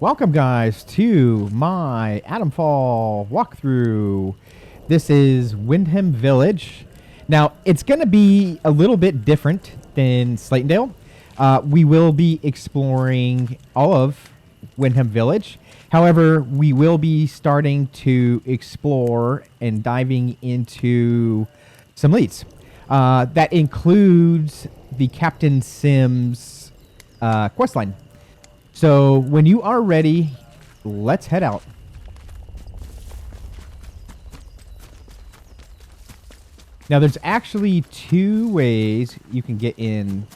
Welcome guys to my Atomfall walkthrough. This is Wyndham Village. Now it's going to be a little bit different than Slatendale. We will be exploring all of Wyndham Village. However, we will be starting to explore and diving into some leads. That includes the Captain Sims questline. So when you are ready, let's head out. Now there's actually two ways you can get in.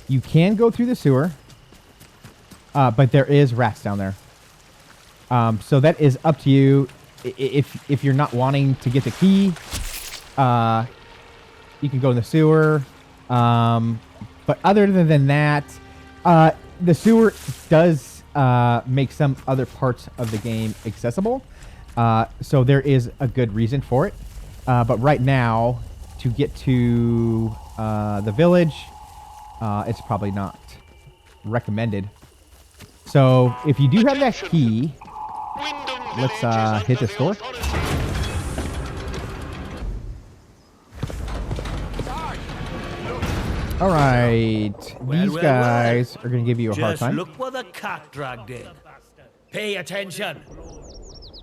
You can go through the sewer, but there is rats down there. So that is up to you. If you're not wanting to get the key, you can go in the sewer. But other than that, the sewer does make some other parts of the game accessible. So there is a good reason for it. But right now, to get to the village, it's probably not recommended. So if you do have that key, let's hit the store. All right, these guys are going to give you a hard time. Just look what the cat dragged in. Pay attention.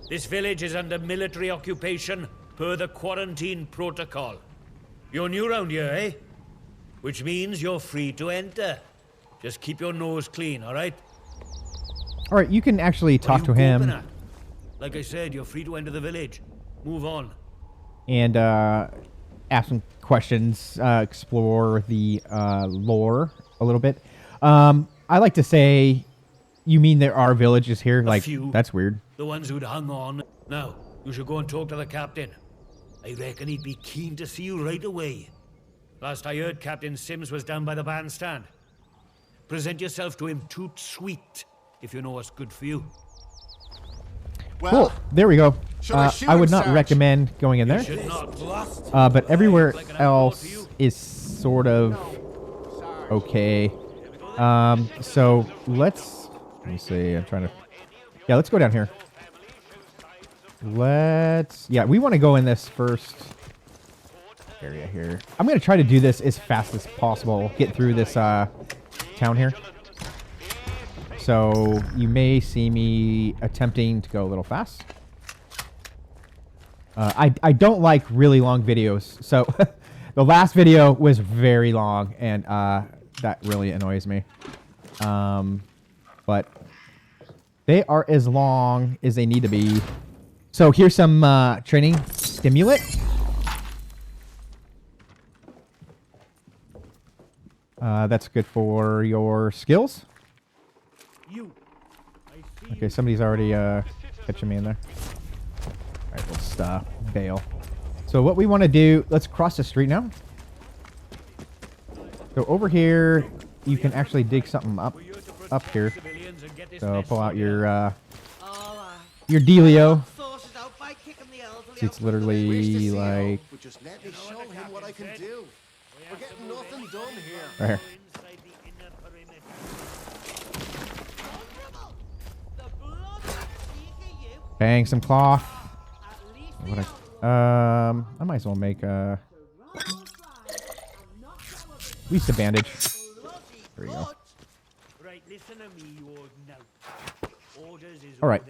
This village is under military occupation per the quarantine protocol. You're new round here, eh? Which means you're free to enter. Just keep your nose clean, all right? All right, you can actually talk to him. Like I said, you're free to enter the village. Move on. And ask some questions, explore the lore a little bit. I like to say, you mean there are villages here? Like, that's weird. The ones who'd hung on. Now, you should go and talk to the captain. I reckon he'd be keen to see you right away. Last I heard, Captain Sims was down by the bandstand. Present yourself to him toot sweet, if you know what's good for you. Well, cool. There we go. I would not recommend going in there. But everywhere else is sort of okay. So let me see. I'm trying to. Yeah, let's go down here. Yeah, we want to go in this first area here. I'm going to try to do this as fast as possible. Get through this town here. So you may see me attempting to go a little fast. I don't like really long videos. So the last video was very long, and that really annoys me. But they are as long as they need to be. So here's some training stimulant. That's good for your skills. Okay, somebody's already catching me in there. All right, let's bail. So what we want to do, let's cross the street now. So over here, you can actually dig something up here. So pull out your dealio. See, it's literally like right here. Bang some cloth. I might as well make we used to bandage. There we go. All right.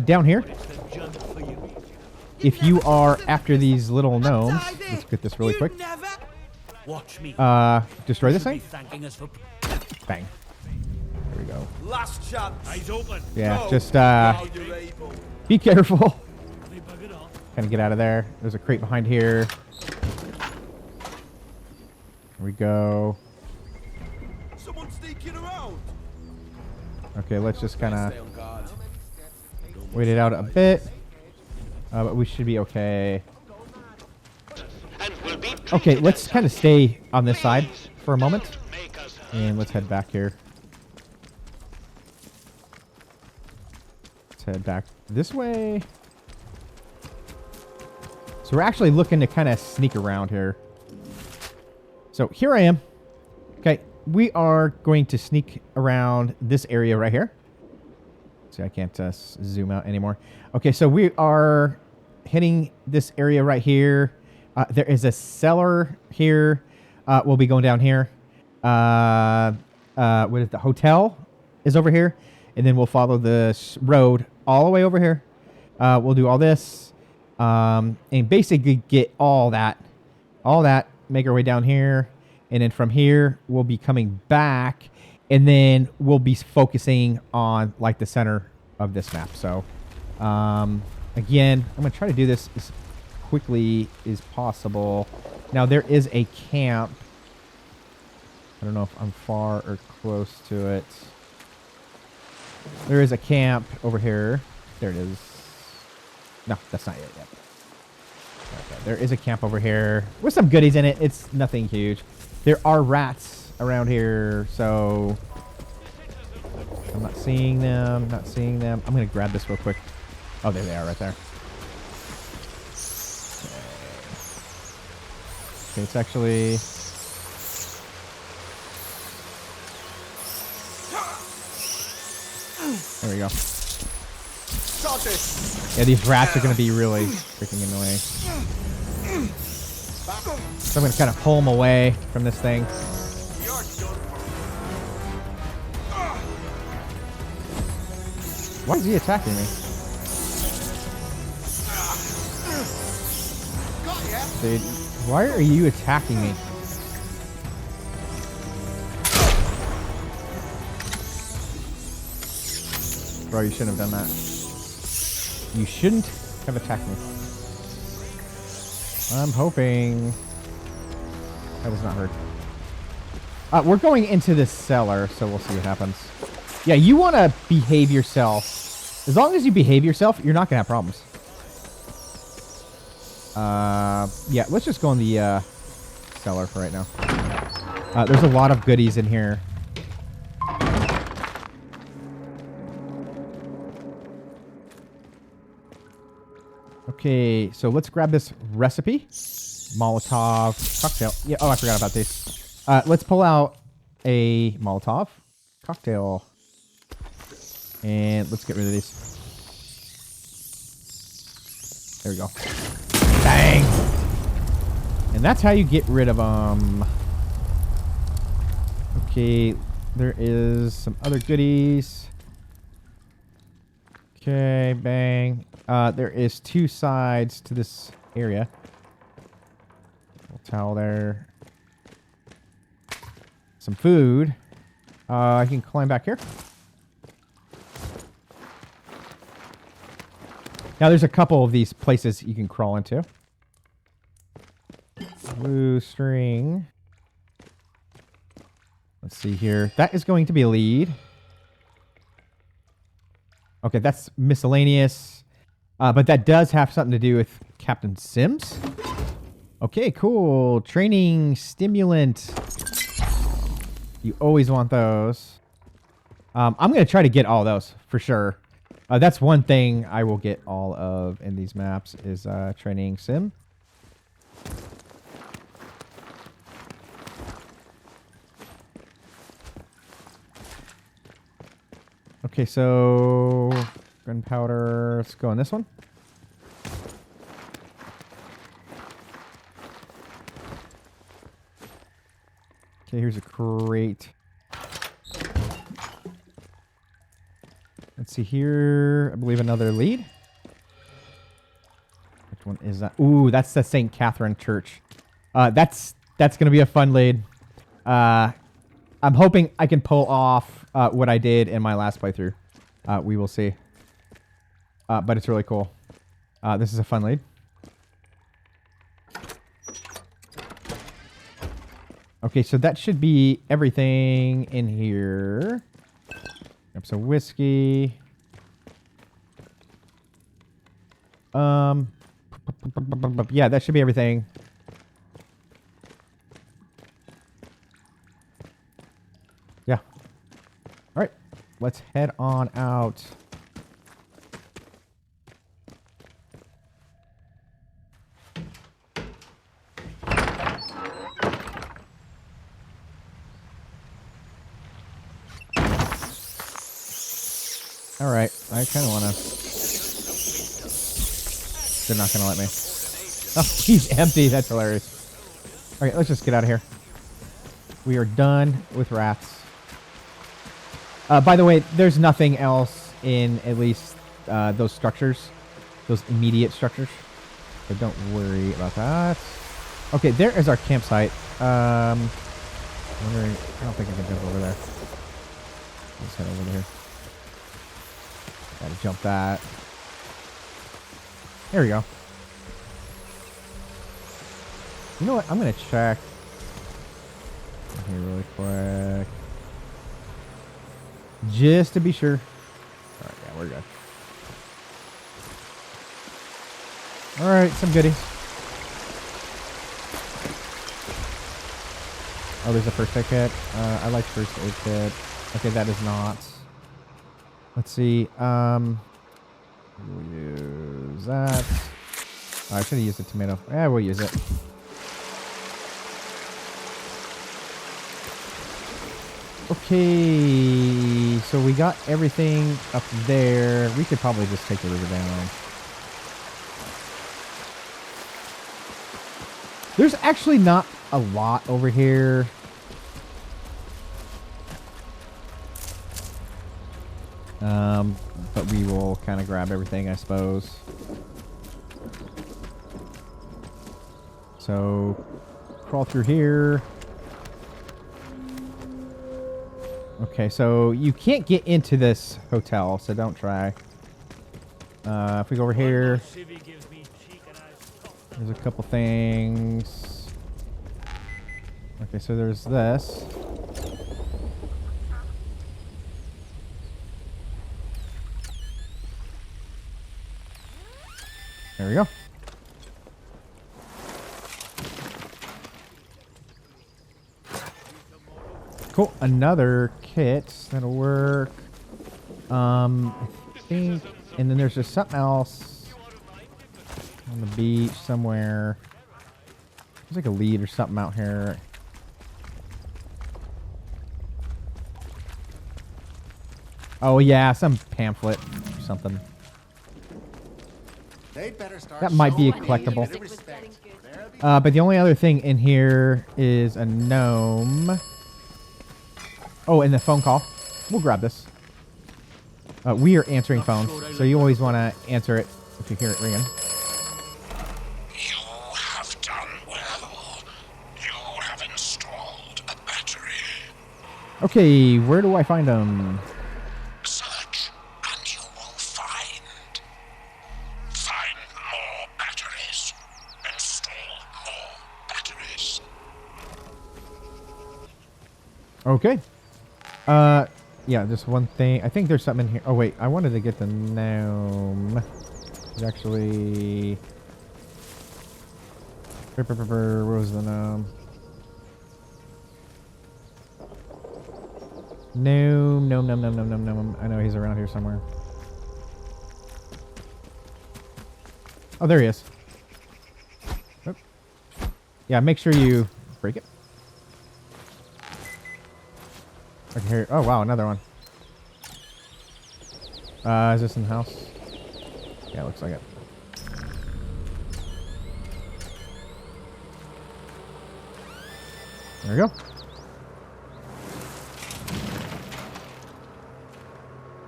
Down here. If you are after these little gnomes, let's get this really quick. Destroy this thing. Bang. There we go. Last chance. Eyes open. Yeah, just be careful. Kind of get out of there. There's a crate behind here. Here we go. Someone sneaking around. Okay, let's just kind of wait it out a bit. But we should be okay. Okay, let's kind of stay on this side for a moment. And let's head back here. Let's head back this way. So we're actually looking to kind of sneak around here. So here I am. Okay, we are going to sneak around this area right here. See, I can't zoom out anymore. Okay, so we are hitting this area right here. There is a cellar here. We'll be going down here. What is the hotel is over here, and then we'll follow this road all the way over here. We'll do all this, and basically get all that, make our way down here, and then from here we'll be coming back, and then we'll be focusing on like the center of this map. So, again, I'm gonna try to do this as quickly as possible. Now there is a camp. I don't know if I'm far or close to it. There is a camp over here. There it is. No, that's not it yet. Okay, there is a camp over here with some goodies in it. It's nothing huge. There are rats around here, so I'm not seeing them. Not seeing them. I'm gonna grab this real quick. Oh, there they are, right there. Okay, it's actually. There we go. Yeah, these rats are going to be really freaking annoying. So I'm going to kind of pull them away from this thing. Why is he attacking me? Dude, why are you attacking me? Bro, you shouldn't have done that. You shouldn't have attacked me. I'm hoping that was not hurt. We're going into this cellar, so we'll see what happens. Yeah, you want to behave yourself. As long as you behave yourself, you're not going to have problems. Yeah, let's just go in the cellar for right now. There's a lot of goodies in here. Okay, so let's grab this recipe. Molotov cocktail. Yeah, oh, I forgot about this. Let's pull out a Molotov cocktail. And let's get rid of these. There we go. Bang! And that's how you get rid of them. Okay, there is some other goodies. Okay, bang. There is two sides to this area. Little towel there. Some food. I can climb back here. Now there's a couple of these places you can crawl into. Blue string. Let's see here. That is going to be a lead. Okay, that's miscellaneous. But that does have something to do with Captain Sims. Okay, cool. Training stimulant. You always want those. I'm going to try to get all those for sure. That's one thing I will get all of in these maps is training sim. Okay, so gunpowder. Let's go on this one. Okay, here's a crate. Let's see here. I believe another lead. Which one is that? Ooh, that's the St. Katherine Church. That's gonna be a fun lead. I'm hoping I can pull off what I did in my last playthrough. We will see. But it's really cool. This is a fun lead. Okay, so that should be everything in here. Grab some whiskey. Yeah, that should be everything. Yeah. All right, let's head on out. All right. I kind of want to. They're not going to let me. Oh, he's empty. That's hilarious. All right, let's just get out of here. We are done with rats. By the way, there's nothing else in at least those structures, those immediate structures. So don't worry about that. Okay, there is our campsite. Wondering, I don't think I can jump over there. Let's head over here. Gotta jump that. There we go. You know what? I'm gonna check here really quick, just to be sure. All right, yeah, we're good. All right, some goodies. Oh, there's a first aid kit. I like first aid kit. Okay, that is not. Let's see. We'll use that. Oh, I should have used the tomato. Yeah, we'll use it. Okay, so we got everything up there. We could probably just take the river down. There's actually not a lot over here. But we will kind of grab everything, I suppose. So, crawl through here. Okay, so you can't get into this hotel, so don't try. If we go over here, there's a couple things. Okay, so there's this. There we go. Cool. Another kit. That'll work. I think. And then there's just something else on the beach somewhere. There's like a lead or something out here. Oh yeah, some pamphlet or something. That might be a collectible. But the only other thing in here is a gnome. Oh, and the phone call. We'll grab this. We are answering phones, so you always want to answer it if you hear it ringing. You have done well. You have installed a battery. Okay, where do I find them? Search, and you will find. Find more batteries. Install more batteries. Okay. Yeah, just one thing. I think there's something in here. Oh, wait. I wanted to get the gnome. It's actually... Where was the gnome? Gnome. I know he's around here somewhere. Oh, there he is. Oop. Yeah, make sure you break it. I can hear. Oh wow, another one. Is this in the house? Yeah, looks like it. There we go.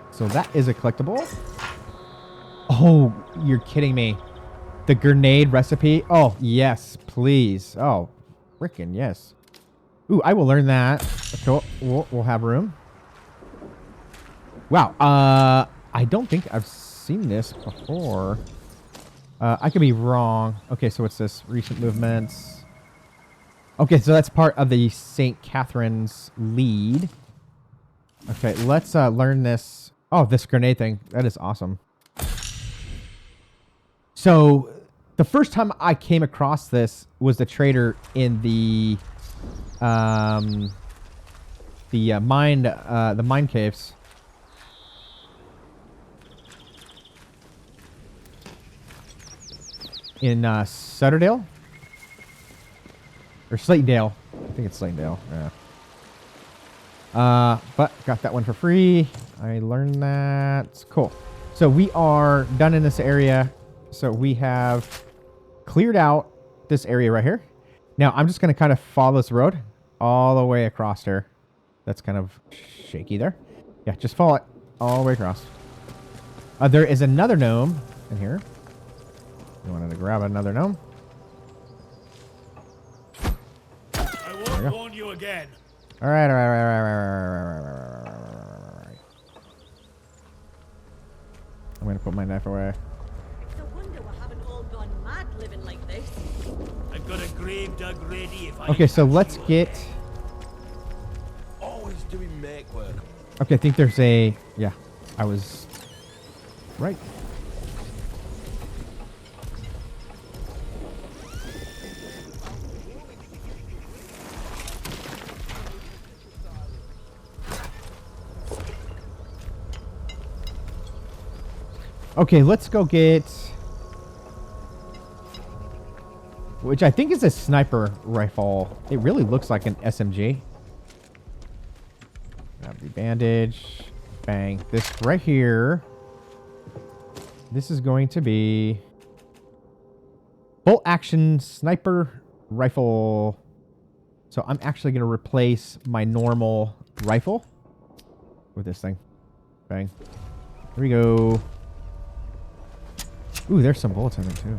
So that is a collectible. Oh, you're kidding me. The grenade recipe? Oh, yes, please. Oh, frickin' yes. Ooh, I will learn that. Okay, we'll have room. Wow. I don't think I've seen this before. I could be wrong. Okay, so what's this? Recent movements. Okay, so that's part of the St. Catherine's lead. Okay, let's learn this. Oh, this grenade thing. That is awesome. So the first time I came across this was the trader in the mine caves. In Sutterdale? Or Slatendale. I think it's Slatendale. Yeah. But got that one for free. I learned that. Cool. So we are done in this area. So we have cleared out this area right here. Now I'm just going to kind of follow this road all the way across here. That's kind of shaky there. Yeah, just follow it all the way across. There is another gnome in here. You wanted to grab another gnome? I won't warn you again. All right. I'm gonna put my knife away. It's a wonder we haven't all gone mad living like this. I've got a grave dug ready if I... Okay, so let's get... Always doing make work. Okay, I think there's a... Yeah, I was right. Okay, let's go get... Which I think is a sniper rifle. It really looks like an SMG. Grab the bandage. Bang. This right here. This is going to be... bolt action sniper rifle. So I'm actually going to replace my normal rifle with this thing. Bang. Here we go. Ooh, there's some bullets in it too.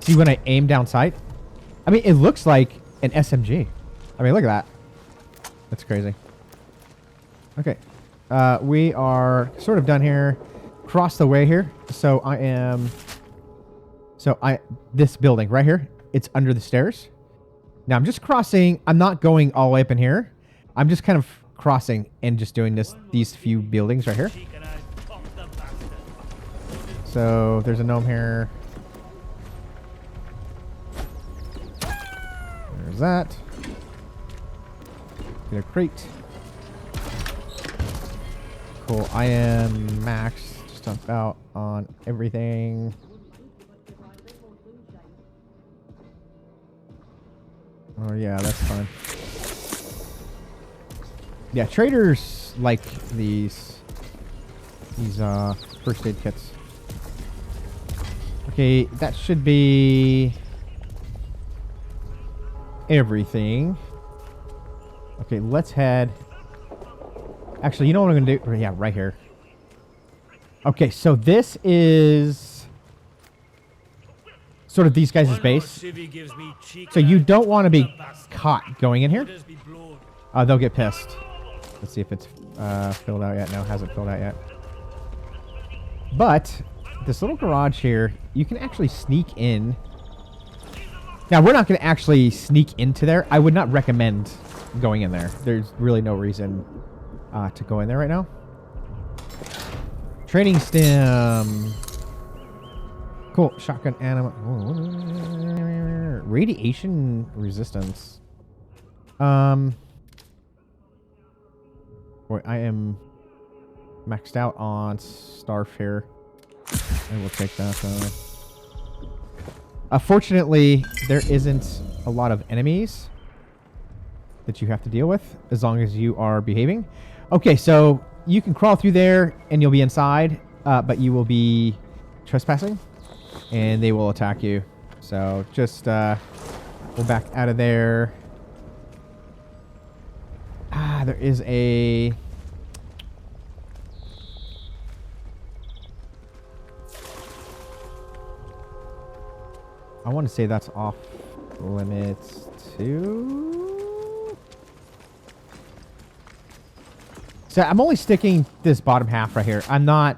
See when I aim down sight? I mean, it looks like an SMG. I mean, look at that. That's crazy. Okay. We are sort of done here. Cross the way here. So I am... this building right here, it's under the stairs. Now I'm just crossing. I'm not going all the way up in here. I'm just kind of crossing and just doing these few buildings right here. So there's a gnome here. There's that. Get a crate. Cool. I am maxed just about on everything. Oh yeah, that's fine. Yeah, traders like these first aid kits. Okay, that should be everything. Okay, let's head. Actually, you know what I'm gonna do? Yeah, right here. Okay, so this is sort of these guys' base. So you don't want to be caught going in here. They'll get pissed. Let's see if it's filled out yet. No, it hasn't filled out yet. But this little garage here, you can actually sneak in. Now, we're not going to actually sneak into there. I would not recommend going in there. There's really no reason to go in there right now. Training stem. Cool. Shotgun animal. Radiation resistance. Boy, I am maxed out on Starf here. I will take that. Fortunately, there isn't a lot of enemies that you have to deal with as long as you are behaving. Okay, so you can crawl through there and you'll be inside, but you will be trespassing and they will attack you. So just go back out of there. There is a... I want to say that's off limits too. So I'm only sticking this bottom half right here. I'm not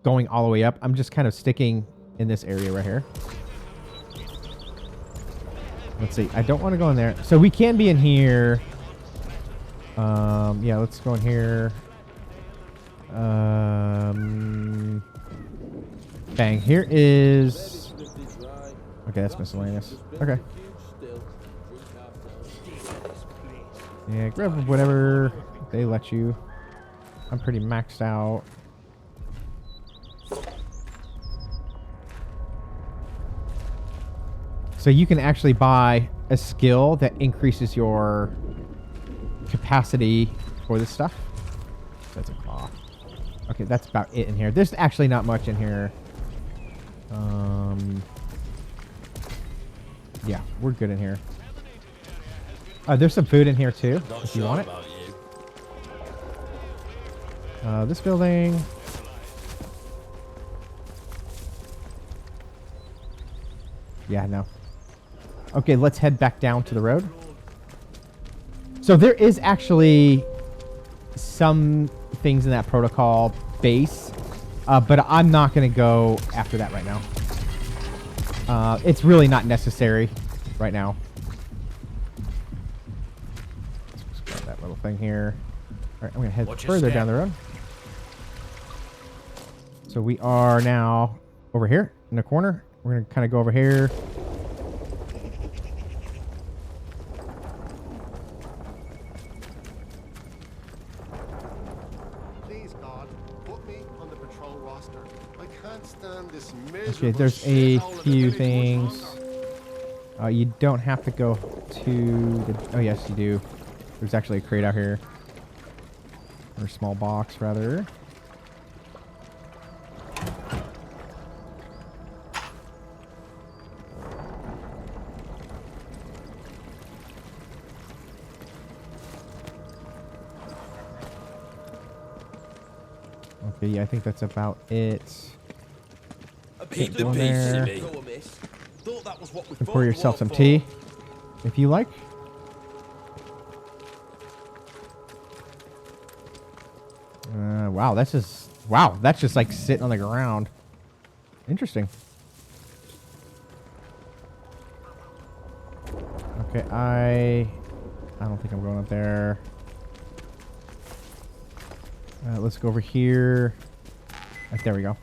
going all the way up. I'm just kind of sticking in this area right here. Let's see. I don't want to go in there. So we can be in here. Yeah, let's go in here. Bang. Here is... Okay, that's miscellaneous. Okay. Yeah, grab whatever they let you. I'm pretty maxed out. So you can actually buy a skill that increases your capacity for this stuff. That's a claw. Okay, that's about it in here. There's actually not much in here. Yeah, we're good in here. There's some food in here too, if you want it. This building. Yeah, no. Okay, let's head back down to the road. So there is actually some things in that protocol base, but I'm not going to go after that right now. It's really not necessary right now. Let's grab that little thing here. All right, I'm going to head further down the road. So we are now over here in the corner. We're going to kind of go over here. Please, God, put me on the patrol roster. I can't stand this miserable Okay, there's a shithole in the few village things. much longer. You don't have to go to the... Oh, yes, you do. There's actually a crate out here. Or a small box, rather. Okay, yeah, I think that's about it. Keep the peace, there. silly. Thought that was what we And fought pour the yourself war some for. tea, if you like. Wow, that's just... Wow, that's just like sitting on the ground. Interesting. Okay, I don't think I'm going up there. Let's go over here. Right, there we go.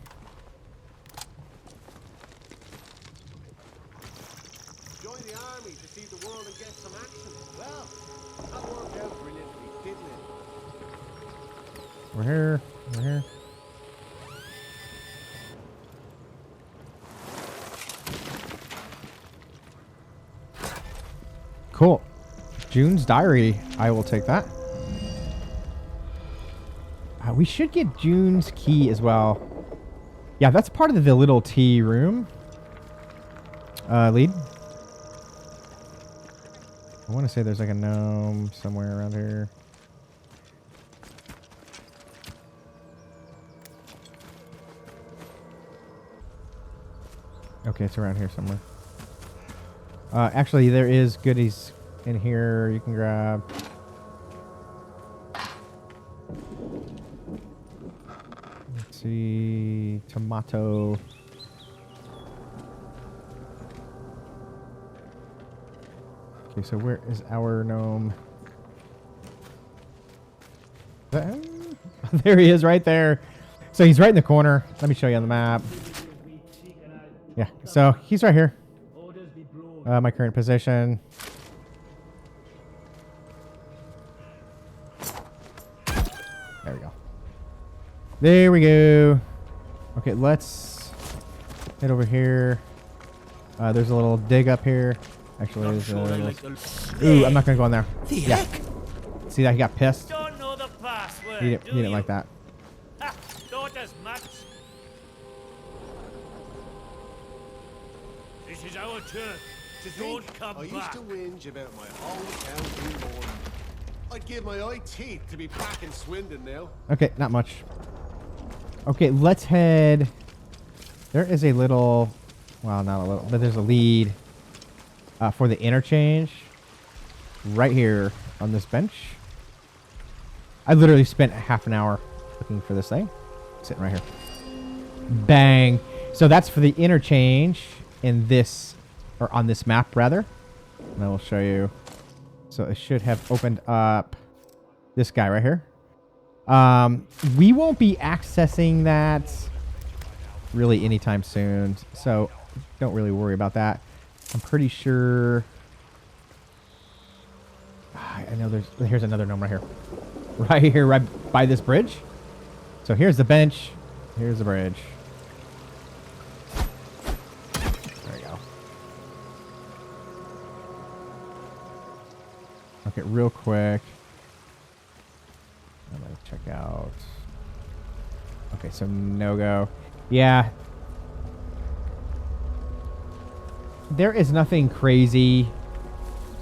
Join the army to see the world and get some action. Well, that worked out brilliantly, didn't it? We're here. We're here. Cool. June's diary. I will take that. We should get June's key as well. Yeah, that's part of the little tea room. Lead. I want to say there's like a gnome somewhere around here. Okay, it's around here somewhere. Actually, there is goodies in here you can grab. Let's see. Tomato. Okay, so where is our gnome? There he is, right there. So he's right in the corner. Let me show you on the map. Yeah, so he's right here. My current position. There we go. There we go. Okay, let's head over here. There's a little dig up here. Actually, there's a little... Ooh, I'm not gonna go in there. Yeah. See that? He got pissed. Don't know the password. He didn't like that. Ha, thought as much. This is our turn. Don't come I used back. to whinge about my hometown in London. I'd give my eye teeth to be back in Swindon now. Okay, not much. Okay, let's head... There is a little... Well, not a little, but there's a lead for the interchange right here on this bench. I literally spent half an hour looking for this thing. Sitting right here. Bang. So that's for the interchange in this... Or on this map, rather. And I will show you. So it should have opened up this guy right here. We won't be accessing that really anytime soon. So don't really worry about that. I'm pretty sure... I know here's another gnome right here. Right here, right by this bridge. So here's the bench. Here's the bridge. There you go. Okay, real quick. check out. Okay, so no go. Yeah. There is nothing crazy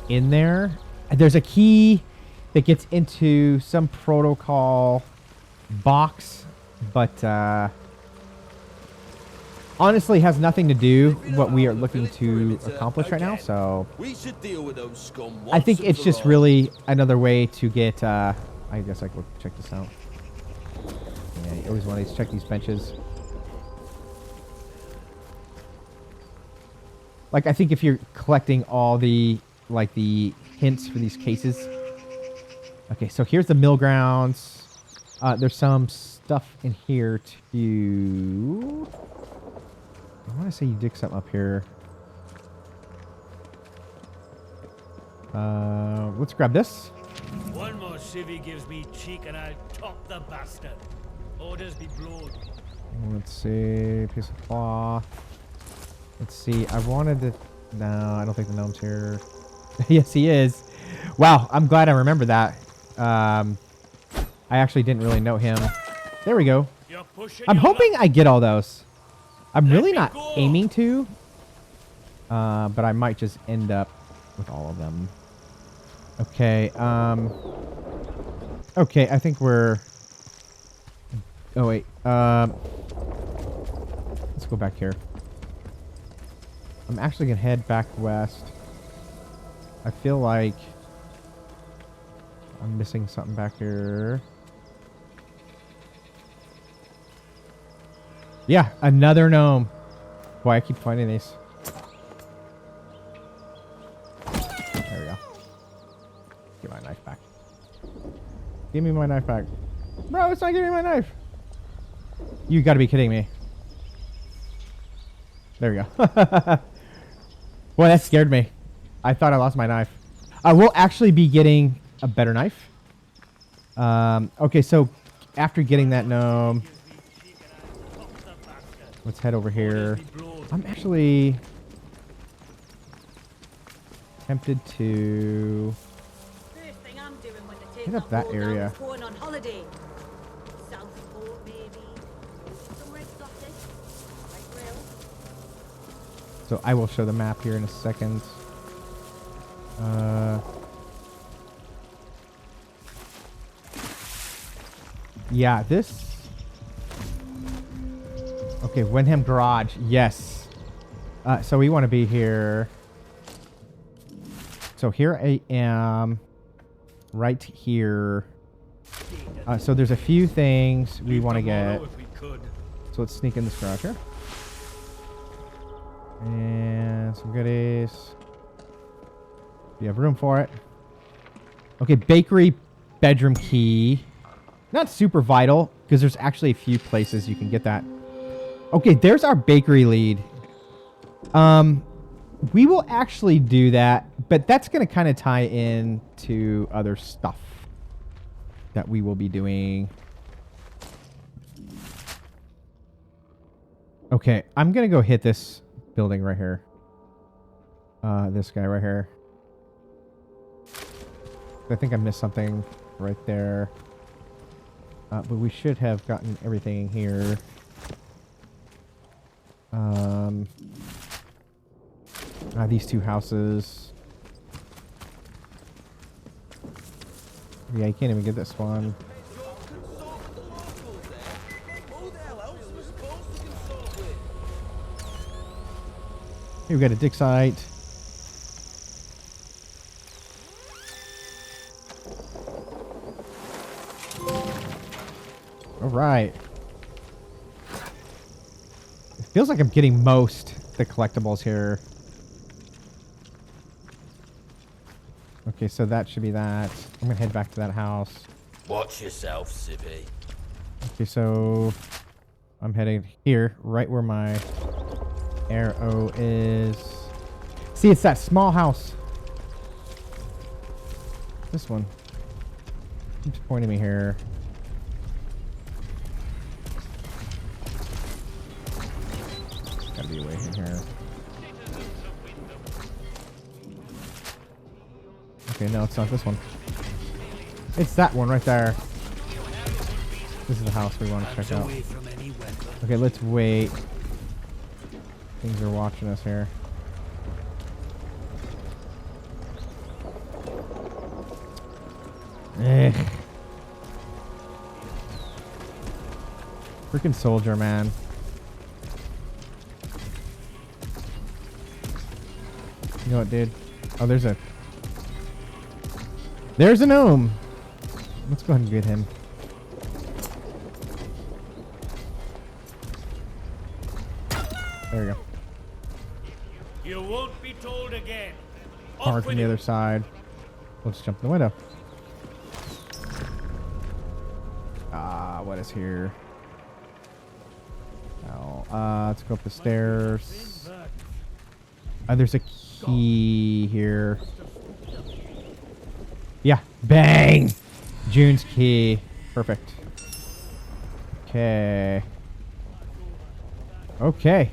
in there. There's a key that gets into some protocol box, but honestly has nothing to do what we are looking to accomplish right now. So We should deal with those scum I think once and it's for just all. really another way to get, I guess I could check this out. Yeah, you always want to check these benches. Like, I think if you're collecting all the, like, the hints for these cases. Okay, so here's the mill grounds. There's some stuff in here too. I want to say you dig something up here. Let's grab this. One more civvy gives me cheek and I'll top the bastard. Orders be blowed. Let's see. Piece of cloth. Let's see. I wanted to... No, I don't think the gnome's here. Yes, he is. Wow, I'm glad I remember that. I actually didn't really know him. There we go. You're pushing I'm your hoping I get all those. I'm really me not go. aiming to. But I might just end up with all of them. Okay, okay, I think we're... Oh, wait. Let's go back here. I'm actually going to head back west. I feel like I'm missing something back here. Yeah, another gnome. Boy, I keep finding these. There we go. Get my knife back. Give me my knife back. Bro, it's not giving me my knife. You gotta be kidding me. There we go. Boy, that scared me. I thought I lost my knife. I will actually be getting a better knife. Okay, so after getting that gnome, let's head over here. I'm actually tempted to First thing I'm doing when they take hit up that whole area. town's going on holiday. Southport, maybe. Somewhere exotic. Like real. So I will show the map here in a second. Yeah, this... Okay, Wyndham Garage. Yes. So we want to be here. So here I am. Right here. So there's a few things we want to get. Tomorrow if we could. So let's sneak in this garage here. And some goodies. We have room for it. Okay, bakery bedroom key. Not super vital, because there's actually a few places you can get that. Okay, there's our bakery lead. We will actually do that, but that's going to kind of tie in to other stuff that we will be doing. Okay, I'm going to go hit this building right here. This guy right here. I think I missed something right there. But we should have gotten everything in here. These two houses. Yeah, you can't even get this one. Who the hell else was supposed to consult with? Here we got a dig site. All right. It feels like I'm getting most the collectibles here. Okay, so that should be that. I'm gonna head back to that house. Watch yourself, Civvy. Okay, so I'm heading here, right where my arrow is. See, it's that small house. This one. Keeps pointing me here. Gotta be away from here. Okay, no, it's not this one. It's that one right there. This is the house we want to check out. Away from any weapon. Okay, let's wait. Things are watching us here. Ugh. Freaking soldier, man. You know what, dude? Oh, there's a gnome. Let's go ahead and get him. There we go. You won't be told again. Hard from the other side. Let's jump in the window. What is here? Oh, let's go up the stairs. There's a key here. Yeah, bang! June's key. Perfect. Okay. Okay.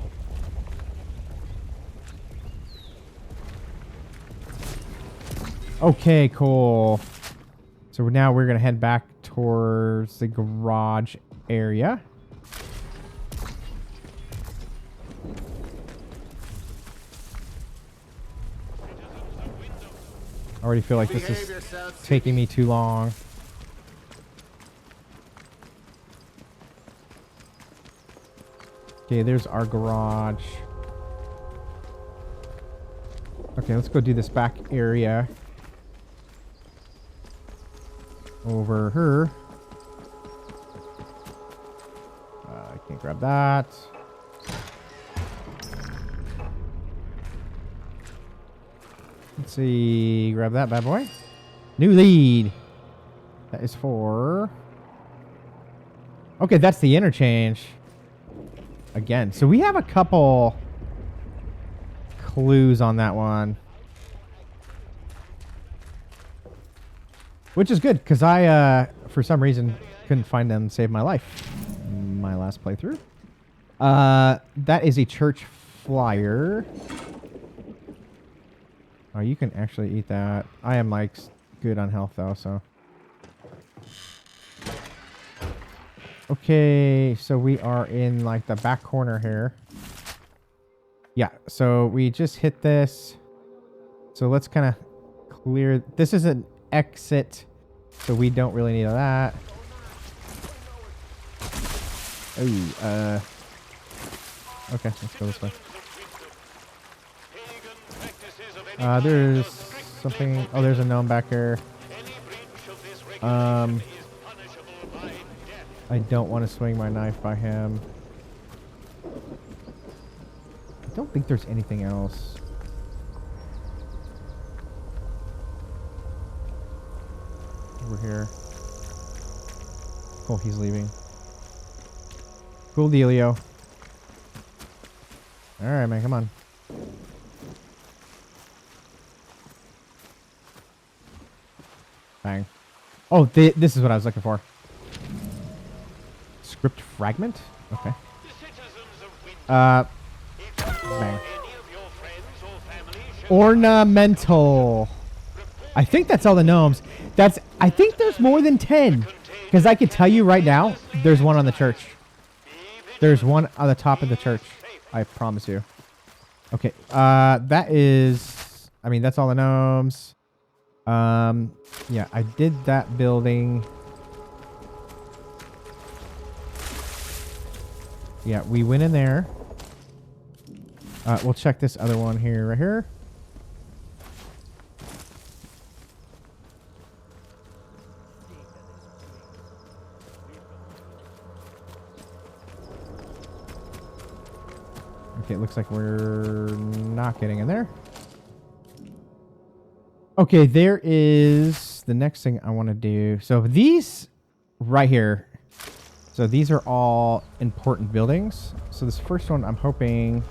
Okay, cool. So now we're gonna head back towards the garage area. I already feel like this is taking me too long. Okay, there's our garage. Okay, let's go do this back area. Over her. I can't grab that. Let's see. Grab that bad boy. New lead. That is for... Okay, that's the interchange. Again. So we have a couple clues on that one. Which is good, because I, for some reason, couldn't find them to save my life. My last playthrough. That is a church flyer. Oh, you can actually eat that. I am, like, good on health, though, so. Okay, so we are in, like, the back corner here. Yeah, so we just hit this. So let's kind of clear. This is an exit, so we don't really need that. Oh, okay, let's go this way. There's something. Oh, there's a gnome back here. I don't want to swing my knife by him. I don't think there's anything else. Over here. Oh, he's leaving. Cool dealio. Alright, man, come on. Bang. Oh, this is what I was looking for. Script fragment? Okay. Bang. Ornamental. I think that's all the gnomes. I think there's more than 10. Because I can tell you right now, there's one on the church. There's one on the top of the church. I promise you. Okay. That is... I mean, that's all the gnomes. Yeah, I did that building. Yeah, we went in there. We'll check this other one here, right here. Okay, it looks like we're not getting in there. Okay, there is the next thing I want to do. So these right here. So these are all important buildings. So this first one I'm hoping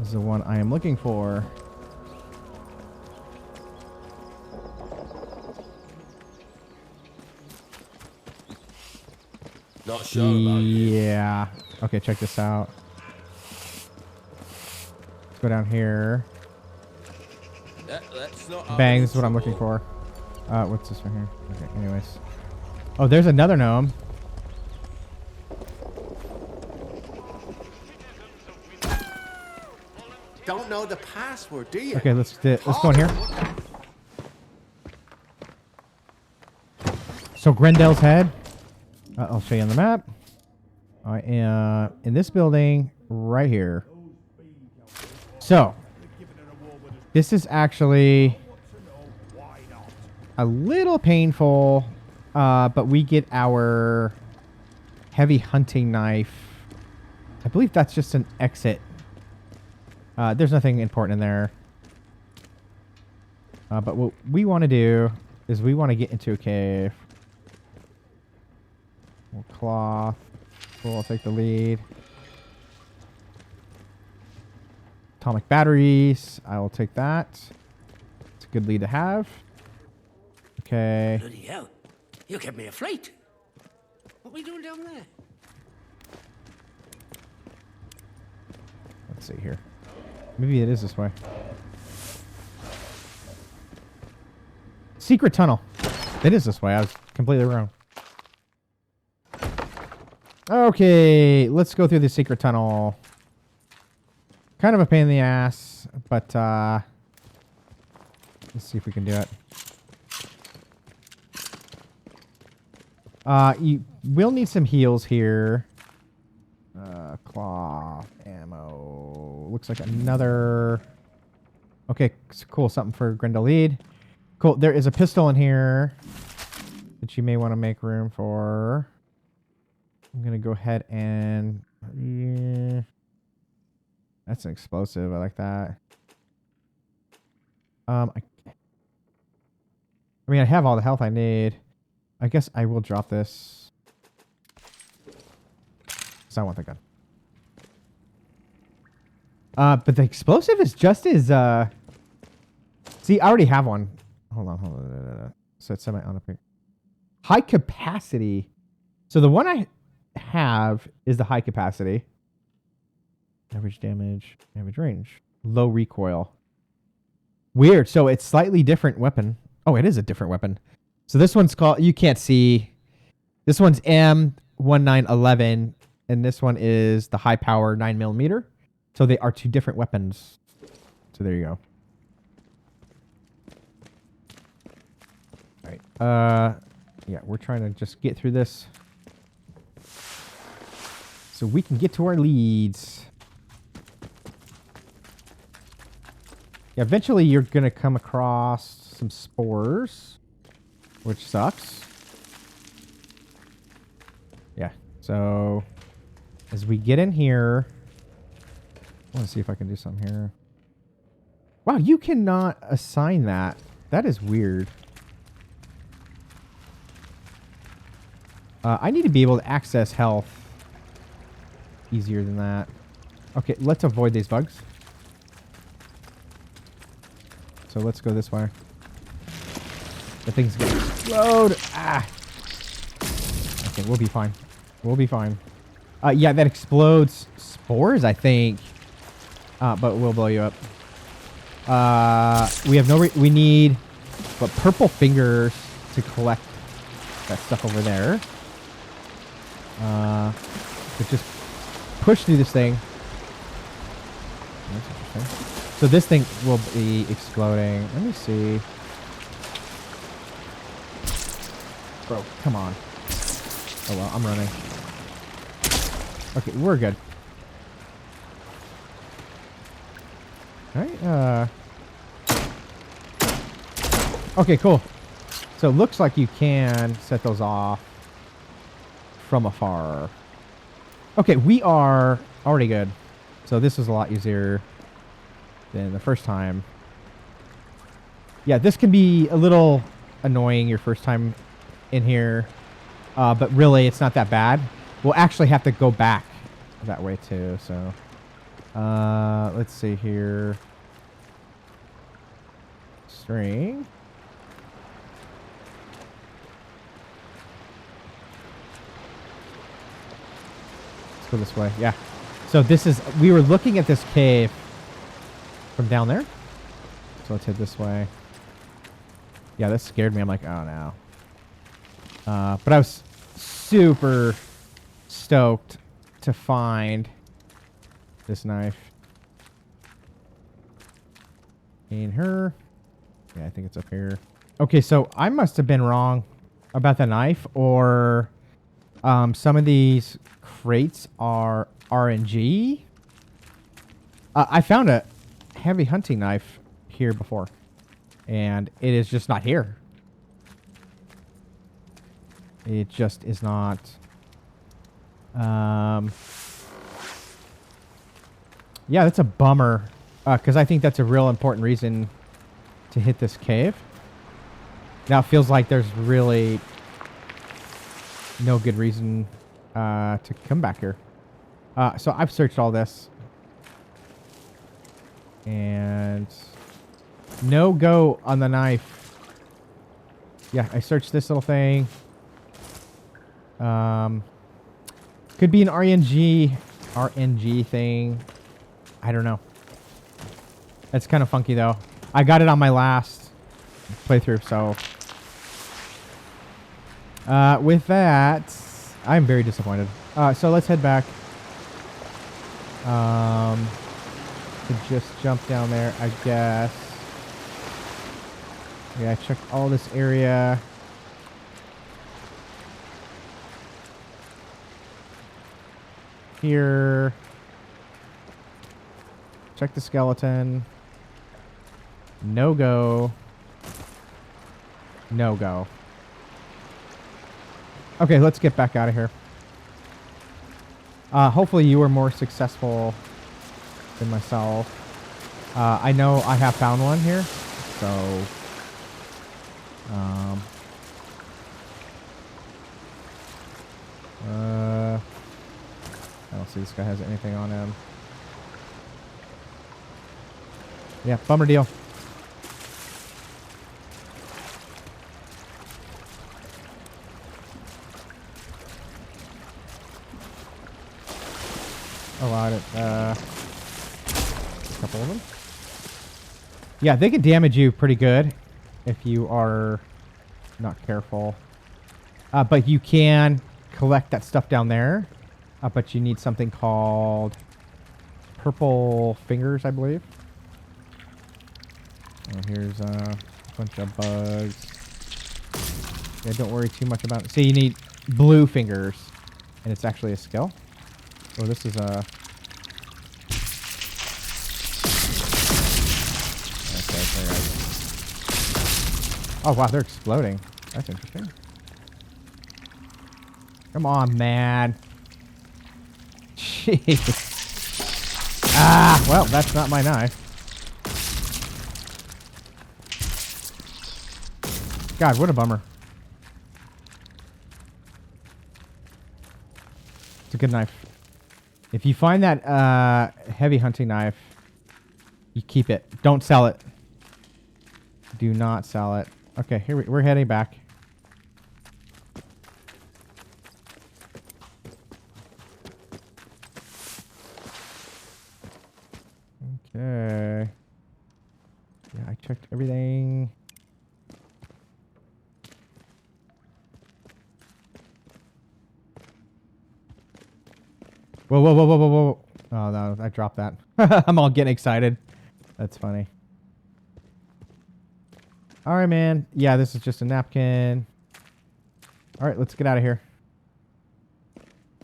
is the one I am looking for. Not sure about you. Yeah. Okay, check this out. Let's go down here. Let's not Bang, this is what I'm looking for. What's this right here? Okay, anyways. Oh, there's another gnome. Don't know the password, do you? Okay, let's go in here. So Grendel's head. I'll show you on the map. I am in this building right here. So this is actually a little painful, but we get our heavy hunting knife. I believe that's just an exit. There's nothing important in there. But what we want to do is we want to get into a cave. More cloth. Cool, I'll take the lead. Atomic batteries. I will take that. It's a good lead to have. Okay. Bloody hell. You kept me afloat. What are we doing down there? Let's see here. Maybe it is this way. Secret tunnel. It is this way. I was completely wrong. Okay, let's go through the secret tunnel. Kind of a pain in the ass, but let's see if we can do it. You will need some heals here. Cloth, ammo. Looks like another... Okay, cool. Something for Grendel lead. Cool. There is a pistol in here that you may want to make room for. I'm going to go ahead and... Yeah. That's an explosive. I like that. I mean, I have all the health I need. I guess I will drop this. Because I want the gun. But the explosive is just as... See, I already have one. Hold on. So it's semi-on high capacity. So the one I have is the high capacity. Average damage, average range. Low recoil. Weird. So it's slightly different weapon. Oh, it is a different weapon. So this one's called... You can't see. This one's M1911. And this one is the high power 9mm. So they are two different weapons. So there you go. All right. Yeah, we're trying to just get through this so we can get to our leads. Yeah, eventually you're going to come across some spores, which sucks. Yeah, so as we get in here, I want to see if I can do something here. Wow, you cannot assign that. That is weird. I need to be able to access health easier than that. Okay, let's avoid these bugs. So let's go this way. The thing's gonna explode. Ah. Okay, we'll be fine. We'll be fine. Yeah, that explodes spores, I think. But we'll blow you up. We have no... we need... But purple fingers to collect that stuff over there. But just push through this thing. That's interesting. So this thing will be exploding. Let me see. Bro, come on. Oh well, I'm running. Okay, we're good. Alright, okay, cool. So it looks like you can set those off from afar. Okay, we are already good. So this is a lot easier than the first time. Yeah, this can be a little annoying your first time in here. But really, it's not that bad. We'll actually have to go back that way too, so... let's see here. String. Let's go this way. Yeah. So this is... We were looking at this cave from down there. So let's head this way. Yeah, that scared me. I'm like, oh no. But I was super stoked to find this knife. In her. Yeah, I think it's up here. Okay, so I must have been wrong about the knife, or some of these crates are RNG. I found a heavy hunting knife here before, and it is just not here. It just is not. Yeah, that's a bummer, because I think that's a real important reason to hit this cave. Now it feels like there's really no good reason to come back here. So I've searched all this. And no go on the knife. Yeah, I searched this little thing. Could be an RNG thing. I don't know. It's kind of funky though. I got it on my last playthrough, so with that, I'm very disappointed. So let's head back. To just jump down there, I guess. Yeah, I checked all this area. Here. Check the skeleton. No go. No go. Okay, let's get back out of here. Hopefully you were more successful than myself. I know I have found one here, so I don't see this guy has anything on him. Yeah, bummer deal. Oh, I did, a couple of them. Yeah, they can damage you pretty good if you are not careful. But you can collect that stuff down there. But you need something called purple fingers, I believe. Oh, here's a bunch of bugs. Yeah, don't worry too much about it. So you need blue fingers, and it's actually a skill. Oh, this is a... Okay, oh, wow, they're exploding. That's interesting. Come on, man. Jeez. Ah, well, that's not my knife. God, what a bummer. It's a good knife. If you find that heavy hunting knife, you keep it. Don't sell it. Do not sell it. Okay, here we're heading back. Okay. Yeah, I checked everything. Whoa, whoa, whoa, whoa, whoa, whoa. Oh, no, I dropped that. I'm all getting excited. That's funny. All right, man. Yeah, this is just a napkin. All right, let's get out of here.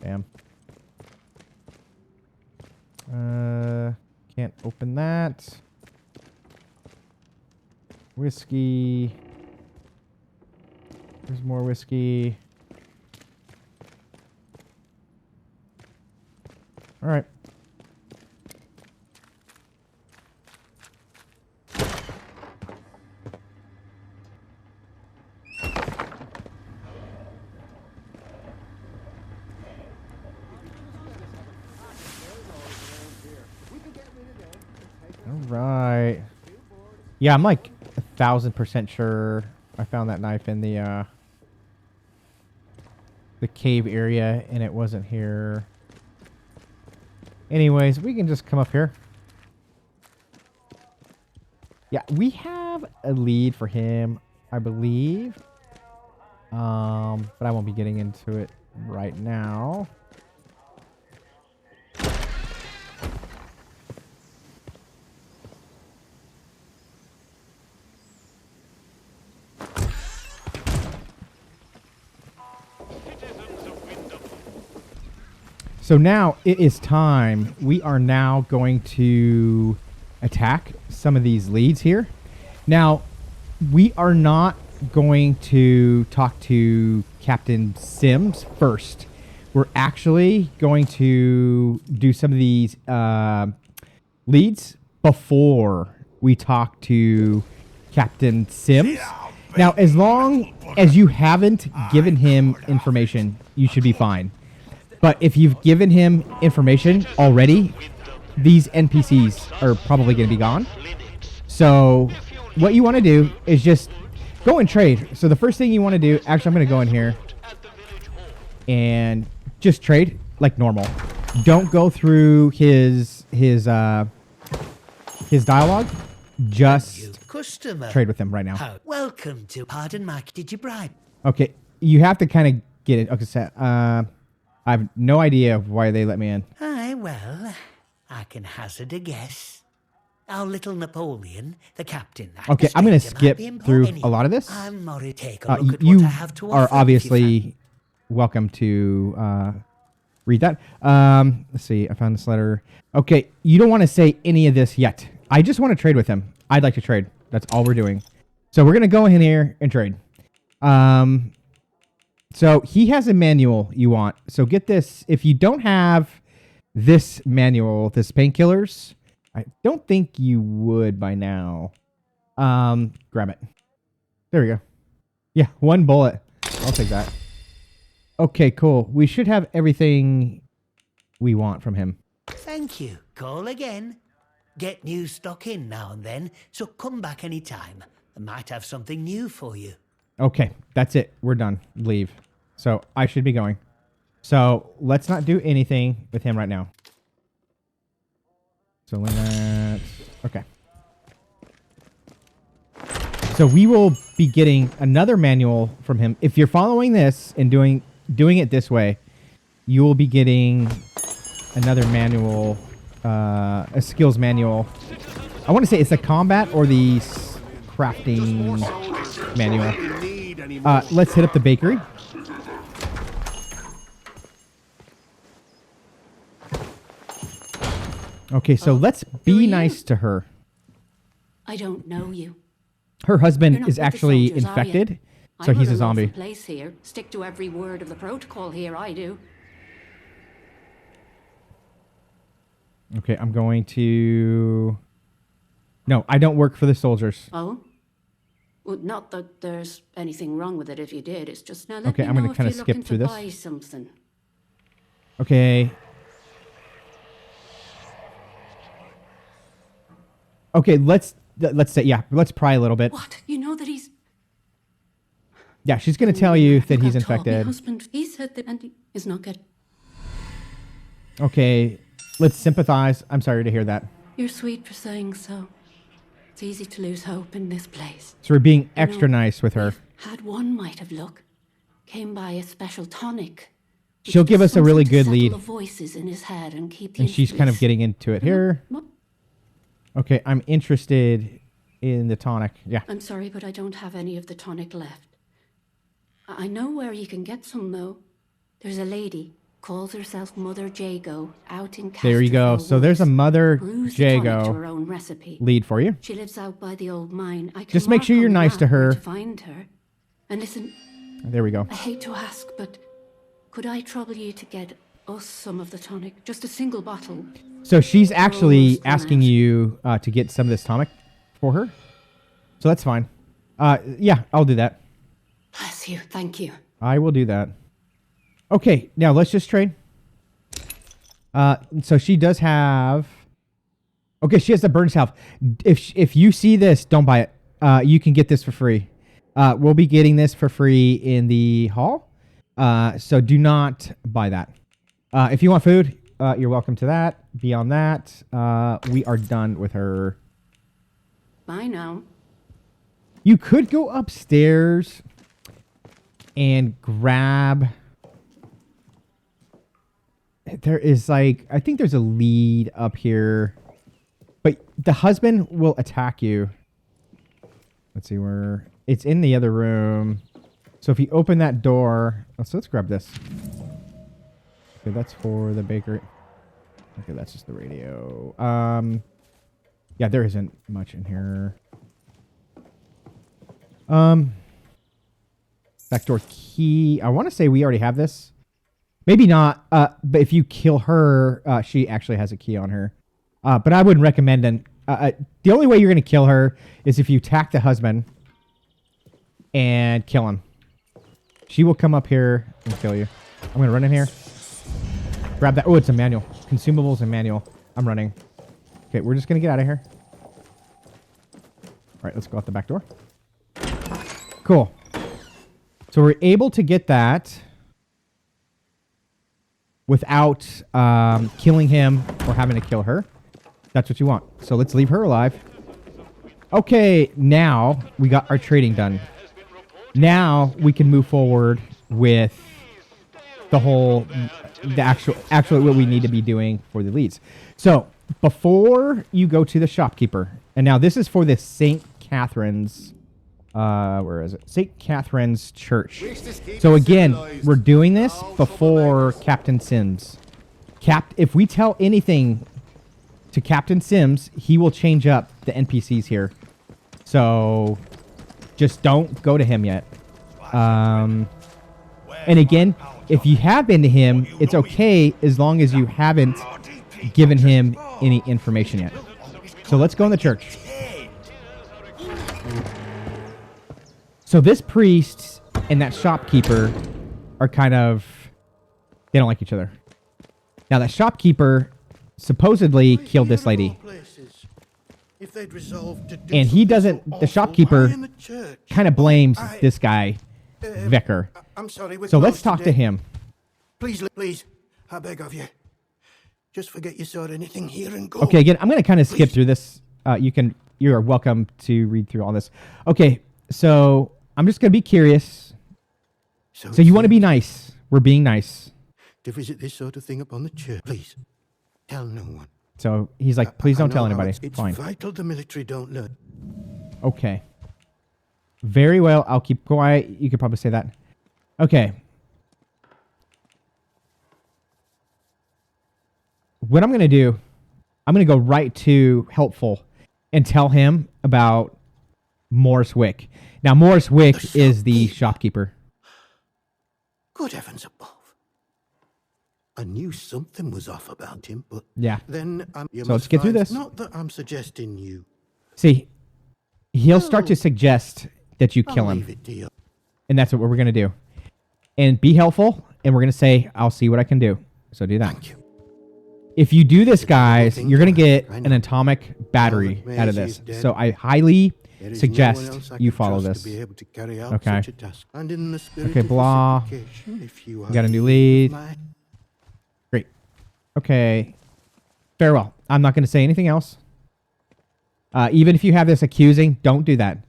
Damn. Can't open that. Whiskey. There's more whiskey. All right. All right. Yeah, I'm like 1,000% sure I found that knife in the cave area, and it wasn't here. Anyways, we can just come up here. Yeah, we have a lead for him, I believe. But I won't be getting into it right now. So now it is time. We are now going to attack some of these leads here. Now, we are not going to talk to Captain Sims first. We're actually going to do some of these leads before we talk to Captain Sims. Now, as long as you haven't given him information, you should be fine. But if you've given him information already, these NPCs are probably going to be gone. So what you want to do is just go and trade. So the first thing you want to do, actually, I'm going to go in here and just trade like normal. Don't go through his dialogue. Just Customer. trade with him right now. Welcome to Pardon Mac. Did you bribe? Okay, you have to kind of get it. Okay, so, I have no idea why they let me in. Aye, well, I can hazard a guess. Our little Napoleon, the captain. Okay, I'm going to skip through a lot of this. I'm Murray. Take a look at You what I have to are offer, obviously welcome to read that. Let's see. I found this letter. Okay, you don't want to say any of this yet. I just want to trade with him. I'd like to trade. That's all we're doing. So we're going to go in here and trade. So he has a manual you want. So get this. If you don't have this manual, this Painkillers, I don't think you would by now. Grab it. There we go. Yeah, 1 bullet. I'll take that. Okay, cool. We should have everything we want from him. Thank you. Call again. Get new stock in now and then, so come back anytime. I might have something new for you. Okay, that's it. We're done. Leave. So I should be going. So let's not do anything with him right now. So let's... Okay. So we will be getting another manual from him. If you're following this and doing it this way, you will be getting another manual, a skills manual. I want to say it's the combat or the crafting manual. Let's hit up the bakery. Okay, so let's be nice to her. I don't know you. Her You're husband not is with the actually soldiers, are you? infected, so I he's run a zombie. lawful place here. Stick to every word of the protocol here, I do. Okay, I'm going to... No, I don't work for the soldiers. Oh? Well, not that there's anything wrong with it if you did. It's just now let Okay, me I'm know gonna if kinda you're skip looking through to this. buy something. Okay. Okay, let's say, yeah, let's pry a little bit. What? You know that he's... Yeah, she's going to tell you that he's got told. My infected. husband, he said that and he is not good. Okay, let's sympathize. I'm sorry to hear that. You're sweet for saying so. It's easy to lose hope in this place. So we're being You extra know, nice with her. we've had one mite of luck. Came by a special tonic. which She'll give does us a really something to good settle lead. the voices in his head and keep the And she's kind of influence. getting into it here. What? Okay, I'm interested in the tonic. Yeah. I'm sorry, but I don't have any of the tonic left. I know where you can get some, though. There's a lady, calls herself Mother Jago, out in There you go. Casterville So there's a Woods. Mother Brews the tonic to Jago her own recipe. lead for you. She lives out by the old mine. I can Just make mark sure you're on the nice to map where her. To find her. And listen, There we go. I hate to ask, but could I trouble you to get us some of the tonic? Just a single bottle. So she's actually almost run asking out. you to get some of this tonic for her. So that's fine. Yeah, I'll do that. Bless you. Thank you. I will do that. Okay, now let's just trade. So she does have... Okay, she has the burn salve. If you see this, don't buy it. You can get this for free. We'll be getting this for free in the hall. So do not buy that. If you want food, you're welcome to that. Beyond that, we are done with her. Bye now. You could go upstairs. and grab... There is like... I think there's a lead up here. But the husband will attack you. Let's see where... It's in the other room. So if you open that door... Oh, so let's grab this. Okay, that's for the bakery. Okay, that's just the radio. Yeah, there isn't much in here. Backdoor key. I want to say we already have this. Maybe not. But if you kill her, she actually has a key on her. But I wouldn't recommend the only way you're going to kill her is if you attack the husband and kill him. She will come up here and kill you. I'm going to run in here. Grab that. Oh, it's a manual. Consumables and manual. I'm running. Okay, we're just going to get out of here. All right, let's go out the back door. Cool. So we're able to get that without killing him or having to kill her. That's what you want. So let's leave her alive. Okay, now we got our trading done. Now we can move forward with the actual what we need to be doing for the leads. So before you go to the shopkeeper, and now this is for the St. Catherine's, where is it? St. Catherine's Church. So again, we're doing this before Captain Sims. If we tell anything to Captain Sims, he will change up the NPCs here. So just don't go to him yet. And again, if you have been to him, it's okay as long as you haven't given him any information yet. So let's go in the church. So this priest and that shopkeeper are kind of... They don't like each other. Now that shopkeeper supposedly killed this lady. And he doesn't... The shopkeeper kind of blames this guy, Vicar. I'm sorry. So let's talk to him. Please, I beg of you. Just forget you saw anything here and go. Okay, again, I'm going to kind of skip through this. You are welcome to read through all this. Okay, so I'm just going to be curious. So you want to be nice. We're being nice. To visit this sort of thing upon the church. Please, tell no one. So he's like, please don't tell anybody. It's fine. vital the military don't learn. Okay. Very well. I'll keep quiet. You could probably say that. Okay. What I'm going to do, I'm going to go right to Helpful and tell him about Morris Wick. Now, Morris Wick is the shopkeeper. Good heavens above. I knew something was off about him, but yeah. Then so let's get through this. Not that I'm suggesting you. See, he'll start to suggest that you kill him. And that's what we're going to do. And be helpful, and we're going to say, I'll see what I can do. So do that. Thank you. If you do this, guys, you're going to get an atomic battery out of this. So I highly suggest you follow this. Okay. Okay, blah. You got a new lead. Great. Okay. Farewell. I'm not going to say anything else. Even if you have this accusing, don't do that.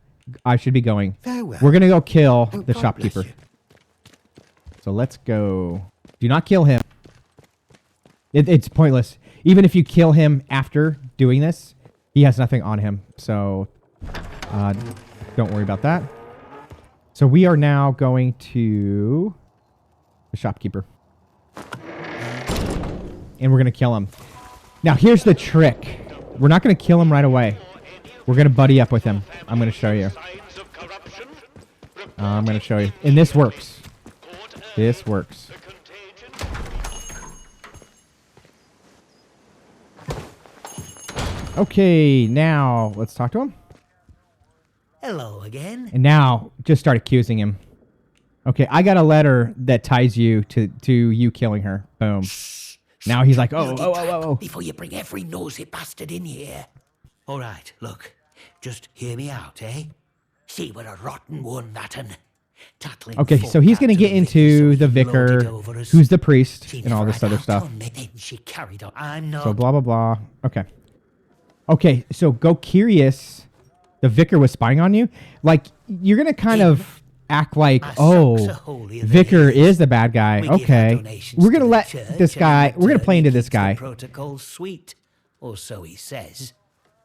I should be going. Farewell. We're going to go kill the shopkeeper. So let's go. Do not kill him. It's pointless. Even if you kill him after doing this, he has nothing on him. So don't worry about that. So we are now going to the shopkeeper. And we're going to kill him. Now, here's the trick. We're not going to kill him right away. We're going to buddy up with him. I'm going to show you. I'm going to show you. And this works. This works. Okay, now let's talk to him. Hello again. And now just start accusing him. Okay, I got a letter that ties you to you killing her. Boom. Now he's like, oh. Before you bring every nosy bastard in here. All right, look. Just hear me out, eh? See, we're a rotten one, that un. Okay, so he's going to get into the vicar, who's the priest, and all this other stuff. Then she carried on. I'm not. So blah, blah, blah. Okay. Okay, so go curious. The vicar was spying on you. Like, you're going to kind of act like, My oh, socks are holier than Vicar his. is the bad guy. We give our Okay. donations We're going to the let church this and guy, in we're going to return play into he this keeps the guy. protocol sweet, or so he says.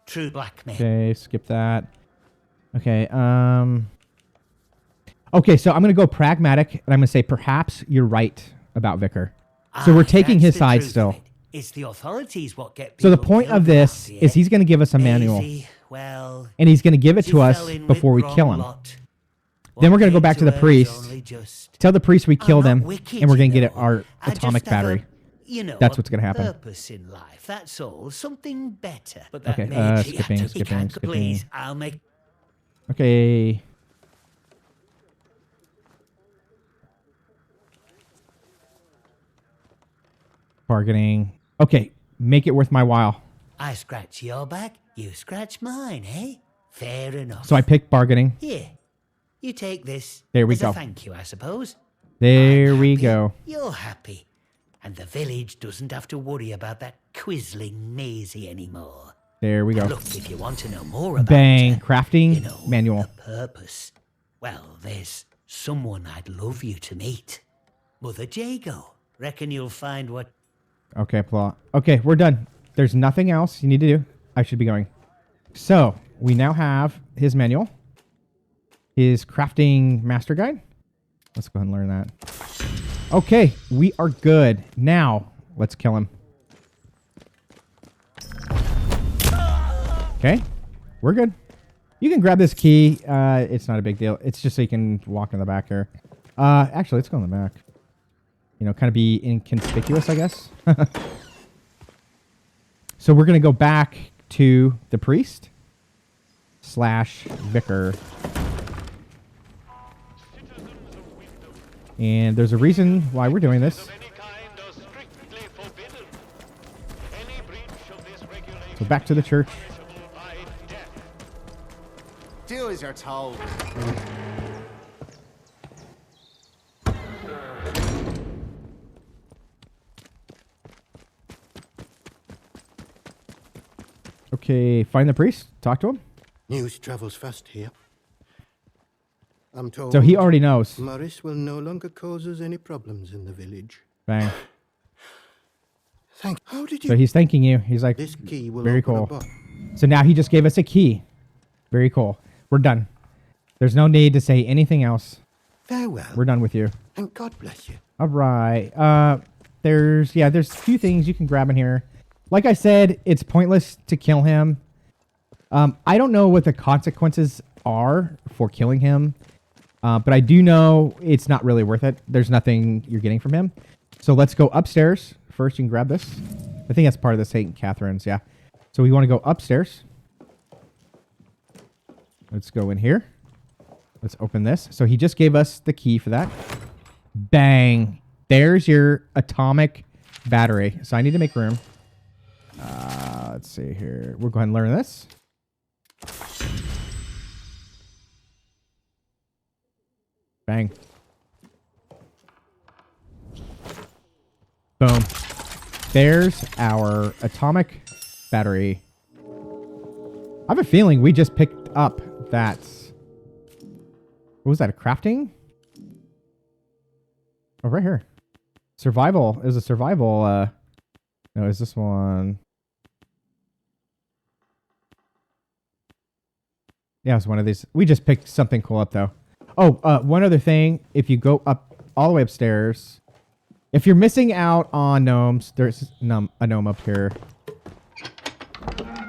True blackmail. Okay, skip that. Okay, okay, so I'm going to go pragmatic, and I'm going to say perhaps you're right about Vicar. So we're taking That's his the side truth of still. it. It's the authorities what get So the people point killed of this around is here. he's going to give us a manual, Maisie, well, and he's going to give it she to us fell in with before we wrong kill him. lot. Then we're going to go What back to came the her is priest, only just- tell the priest we I'm killed not him, wicked, and we're going to you get know. our I atomic just have battery. You know, That's a what's going to happen. purpose in life. That's all. Something better. But that Okay, made she skipping, had to- skipping, skipping. Please, I'll make. Okay. Bargaining. Okay, make it worth my while. I scratch your back, you scratch mine, eh? Fair enough. So I picked bargaining. Here, you take this. There we as go. A thank you, I suppose. There I'm we happy, go. You're happy, and the village doesn't have to worry about that quisling Maisie anymore. There we go. Look, if you want to know more about Bang. her, Crafting you know, manual. the purpose. Well, there's someone I'd love you to meet. Mother Jago. Reckon you'll find what. Okay, plot. Okay, we're done. There's nothing else you need to do. I should be going. So, we now have his manual. His crafting master guide. Let's go ahead and learn that. Okay, we are good. Now, let's kill him. Okay, we're good. You can grab this key. It's not a big deal. It's just so you can walk in the back here. Actually, let's go in the back. You know, kind of be inconspicuous, I guess. So we're going to go back to the priest / vicar. And there's a reason why we're doing this. So back to the church. Do as you're told. Okay, find the priest. Talk to him. News travels fast here. I'm told. So he already knows. Morris will no longer cause us any problems in the village. Bang. Thank. How did you? So he's thanking you. He's like, This key will very open a cool. box. So now he just gave us a key. Very cool. We're done. There's no need to say anything else. Farewell. We're done with you. And God bless you. All right. There's a few things you can grab in here. Like I said, it's pointless to kill him. I don't know what the consequences are for killing him. But I do know it's not really worth it. There's nothing you're getting from him. So let's go upstairs. First, you can grab this. I think that's part of the St. Catherine's, yeah. So we want to go upstairs. Let's go in here. Let's open this. So he just gave us the key for that. Bang. There's your atomic battery. So I need to make room. Let's see here. We'll go ahead and learn this. Bang. Boom. There's our atomic battery. I have a feeling we just picked up that. What was that? A crafting? Oh, right here. Survival. It was a survival. No, is this one? Yeah, it was one of these. We just picked something cool up, though. Oh, one other thing. If you go up all the way upstairs, if you're missing out on gnomes, there's a gnome up here.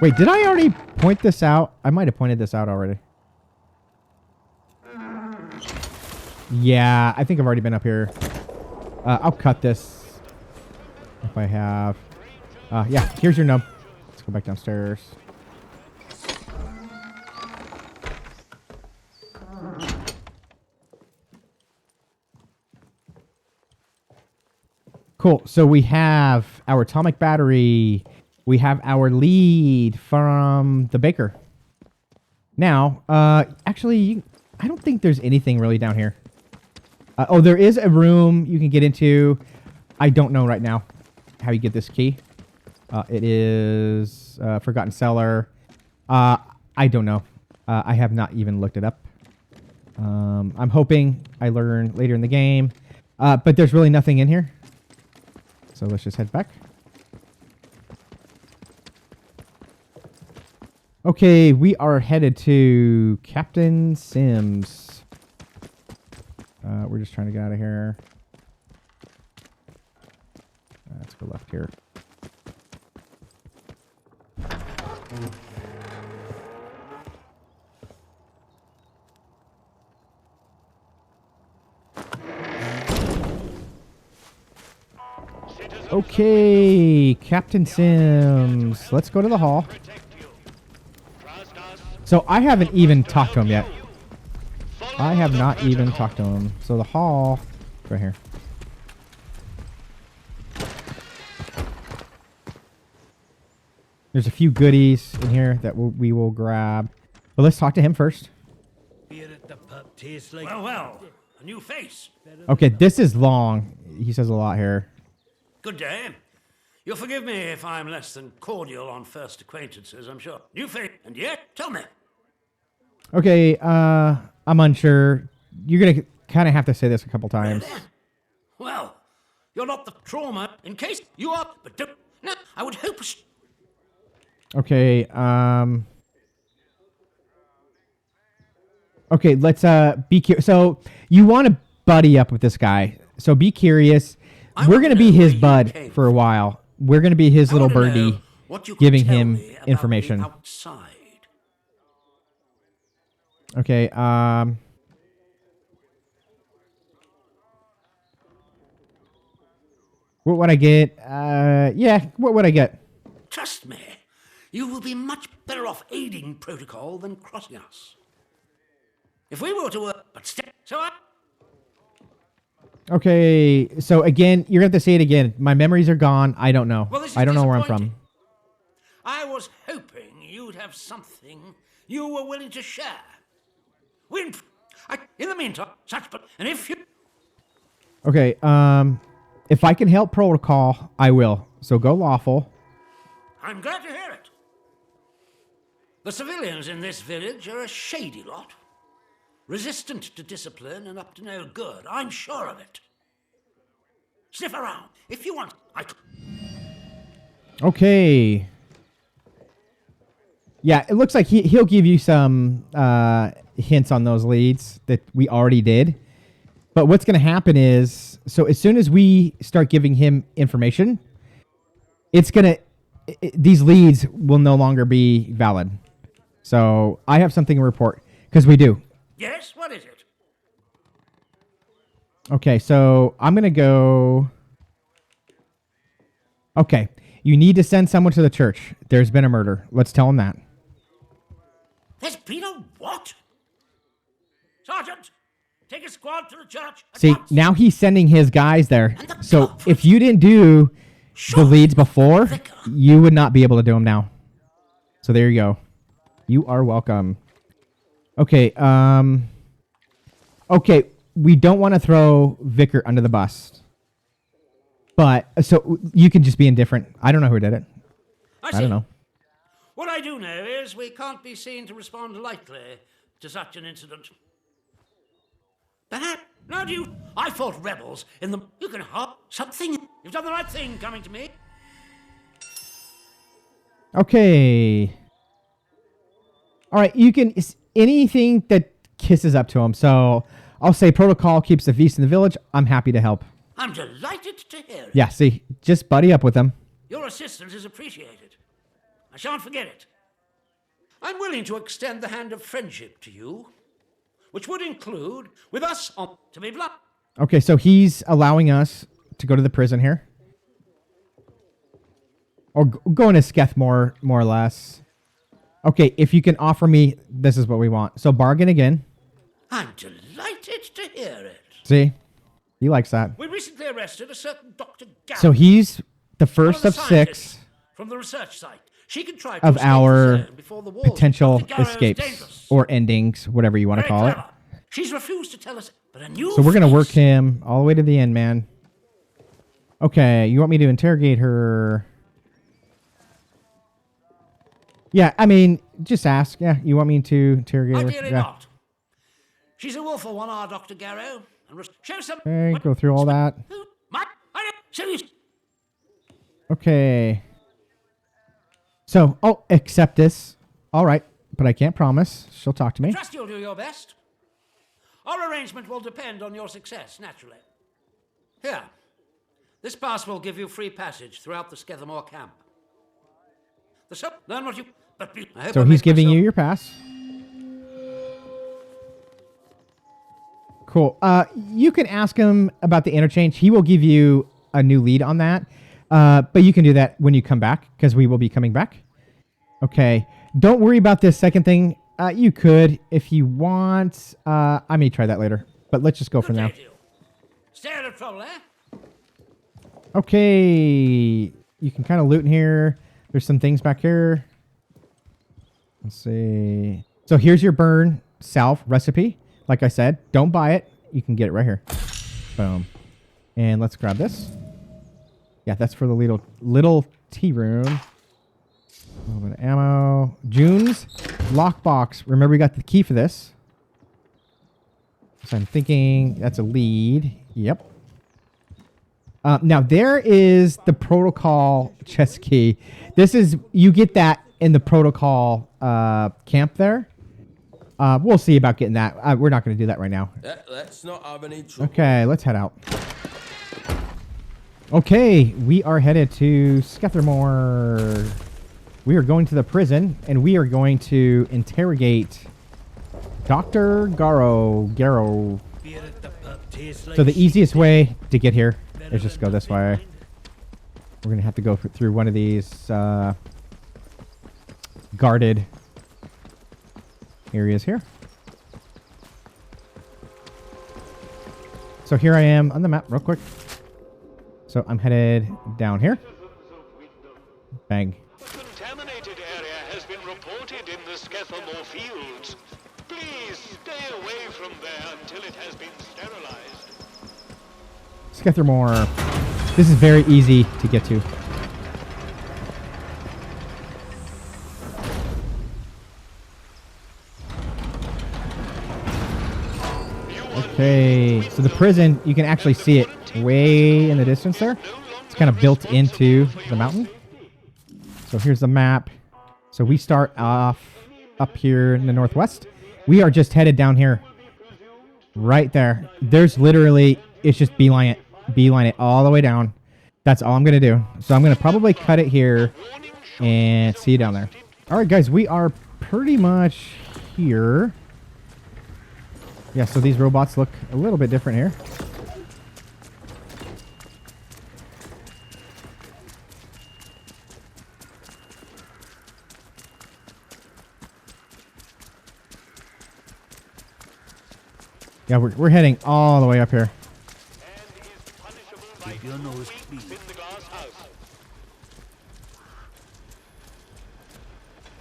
Wait, did I already point this out? I might have pointed this out already. Yeah, I think I've already been up here. I'll cut this if I have. Yeah, here's your gnome. Let's go back downstairs. Cool. So we have our atomic battery. We have our lead from the baker. Now, actually, I don't think there's anything really down here. Oh, there is a room you can get into. I don't know right now how you get this key. It is Forgotten Cellar. I don't know. I have not even looked it up. I'm hoping I learn later in the game. But there's really nothing in here. So let's just head back. Okay, we are headed to Captain Sims. We're just trying to get out of here. Let's go left here. Okay, Captain Sims. Let's go to the hall. So I haven't even talked to him yet. I have not even talked to him. So the hall, right here. There's a few goodies in here that we will grab. But let's talk to him first. Well, a new face. Okay, this is long. He says a lot here. Good day. You'll forgive me if I'm less than cordial on first acquaintances, I'm sure. New face, and yet, tell me. Okay, I'm unsure. You're going to kind of have to say this a couple times. Well, you're not the trauma in case you are, but don't. No, I would hope. Okay, okay, let's be curious. So you want to buddy up with this guy. So be curious. We're going to be his bud for a while. We're going to be his little birdie, giving him information. Okay, what would I get? Yeah, what would I get? Trust me, you will be much better off aiding protocol than crossing us. If we were to but so I... Okay, so again, you're going to have to say it again. My memories are gone. I don't know. Well, I don't know where I'm from. I was hoping you'd have something you were willing to share. In the meantime, and if you... Okay, if I can help protocol, I will. So go lawful. I'm glad to hear it. The civilians in this village are a shady lot. Resistant to discipline and up to no good. I'm sure of it. Sniff around. If you want, Okay. Yeah, it looks like he'll give you some hints on those leads that we already did. But what's going to happen is, so as soon as we start giving him information, it's going to, these leads will no longer be valid. So I have something to report, because we do. Yes, what is it? Okay, so I'm going to go... Okay, you need to send someone to the church. There's been a murder. Let's tell him that. There's been a what? Sergeant, take a squad to the church. See, now he's sending his guys there. So if you didn't do the leads before, you would not be able to do them now. So there you go. You are welcome. Okay, okay, we don't want to throw Vicar under the bus. But, so you can just be indifferent. I don't know who did it. I don't know. What I do know is we can't be seen to respond lightly to such an incident. Perhaps, now do you... I fought rebels in the... You can hop something. You've done the right thing coming to me. Okay. All right, you can... Anything that kisses up to him. So I'll say protocol keeps the feast in the village. I'm happy to help. I'm delighted to hear it. Yeah, see, just buddy up with them. Your assistance is appreciated. I shan't forget it. I'm willing to extend the hand of friendship to you, which would include, with us on to be blunt. Okay, so he's allowing us to go to the prison here. Or go into Skethermoor, more or less. Okay, if you can offer me, this is what we want. So bargain again. I'm delighted to hear it. See? He likes that. We recently arrested a certain Dr. Garrow. So he's the first of 6 from the research site. She can try to of our before the walls. potential escapes or endings, whatever you want to call it. She's refused to tell us, but a new So we're going to work him all the way to the end, man. Okay, you want me to interrogate her? Yeah, I mean, just ask. Yeah, you want me to interrogate her? Ideally Yeah. not. She's a wolf for one, our Dr. Garrow. And show some... Okay, go through all that. Okay. So, oh, accept this. All right, but I can't promise. She'll talk to me. Trust you'll do your best. Our arrangement will depend on your success, naturally. Here, this pass will give you free passage throughout the Skethermoor camp. Learn what you... So he's giving you your pass. Cool. You can ask him about the interchange. He will give you a new lead on that. But you can do that when you come back, because we will be coming back. Okay. Don't worry about this second thing. You could, if you want. I may try that later. But let's just go for now. Stay out of trouble, eh? Okay. You can kind of loot in here. There's some things back here. Let's see. So here's your burn salve recipe. Like I said, don't buy it. You can get it right here. Boom. And let's grab this. Yeah, that's for the little tea room. A little bit of ammo. June's lockbox. Remember, we got the key for this. So I'm thinking that's a lead. Yep. Now, there is the protocol chest key. This is, you get that in the protocol camp there. We'll see about getting that. We're not going to do that right now. Let's not have any trouble. Okay, let's head out. Okay, we are headed to Skethermoor. We are going to the prison, and we are going to interrogate Dr. Garrow. So the easiest way to get here is just go this way. We're going to have to go through one of these guarded areas here. So here I am on the map real quick. So I'm headed down here. Bang. A contaminated area has been reported in the Skethermoor fields. Please stay away from there until it has been sterilized. Skethermoor. This is very easy to get to. Okay, so the prison, you can actually see it way in the distance there. It's kind of built into the mountain. So here's the map. So we start off up here in the northwest. We are just headed down here. Right there. There's literally, it's just beeline it all the way down. That's all I'm going to do. So I'm going to probably cut it here and see you down there. All right, guys, we are pretty much here. Yeah, so these robots look a little bit different here. Yeah, we're heading all the way up here. Keep your nose clean.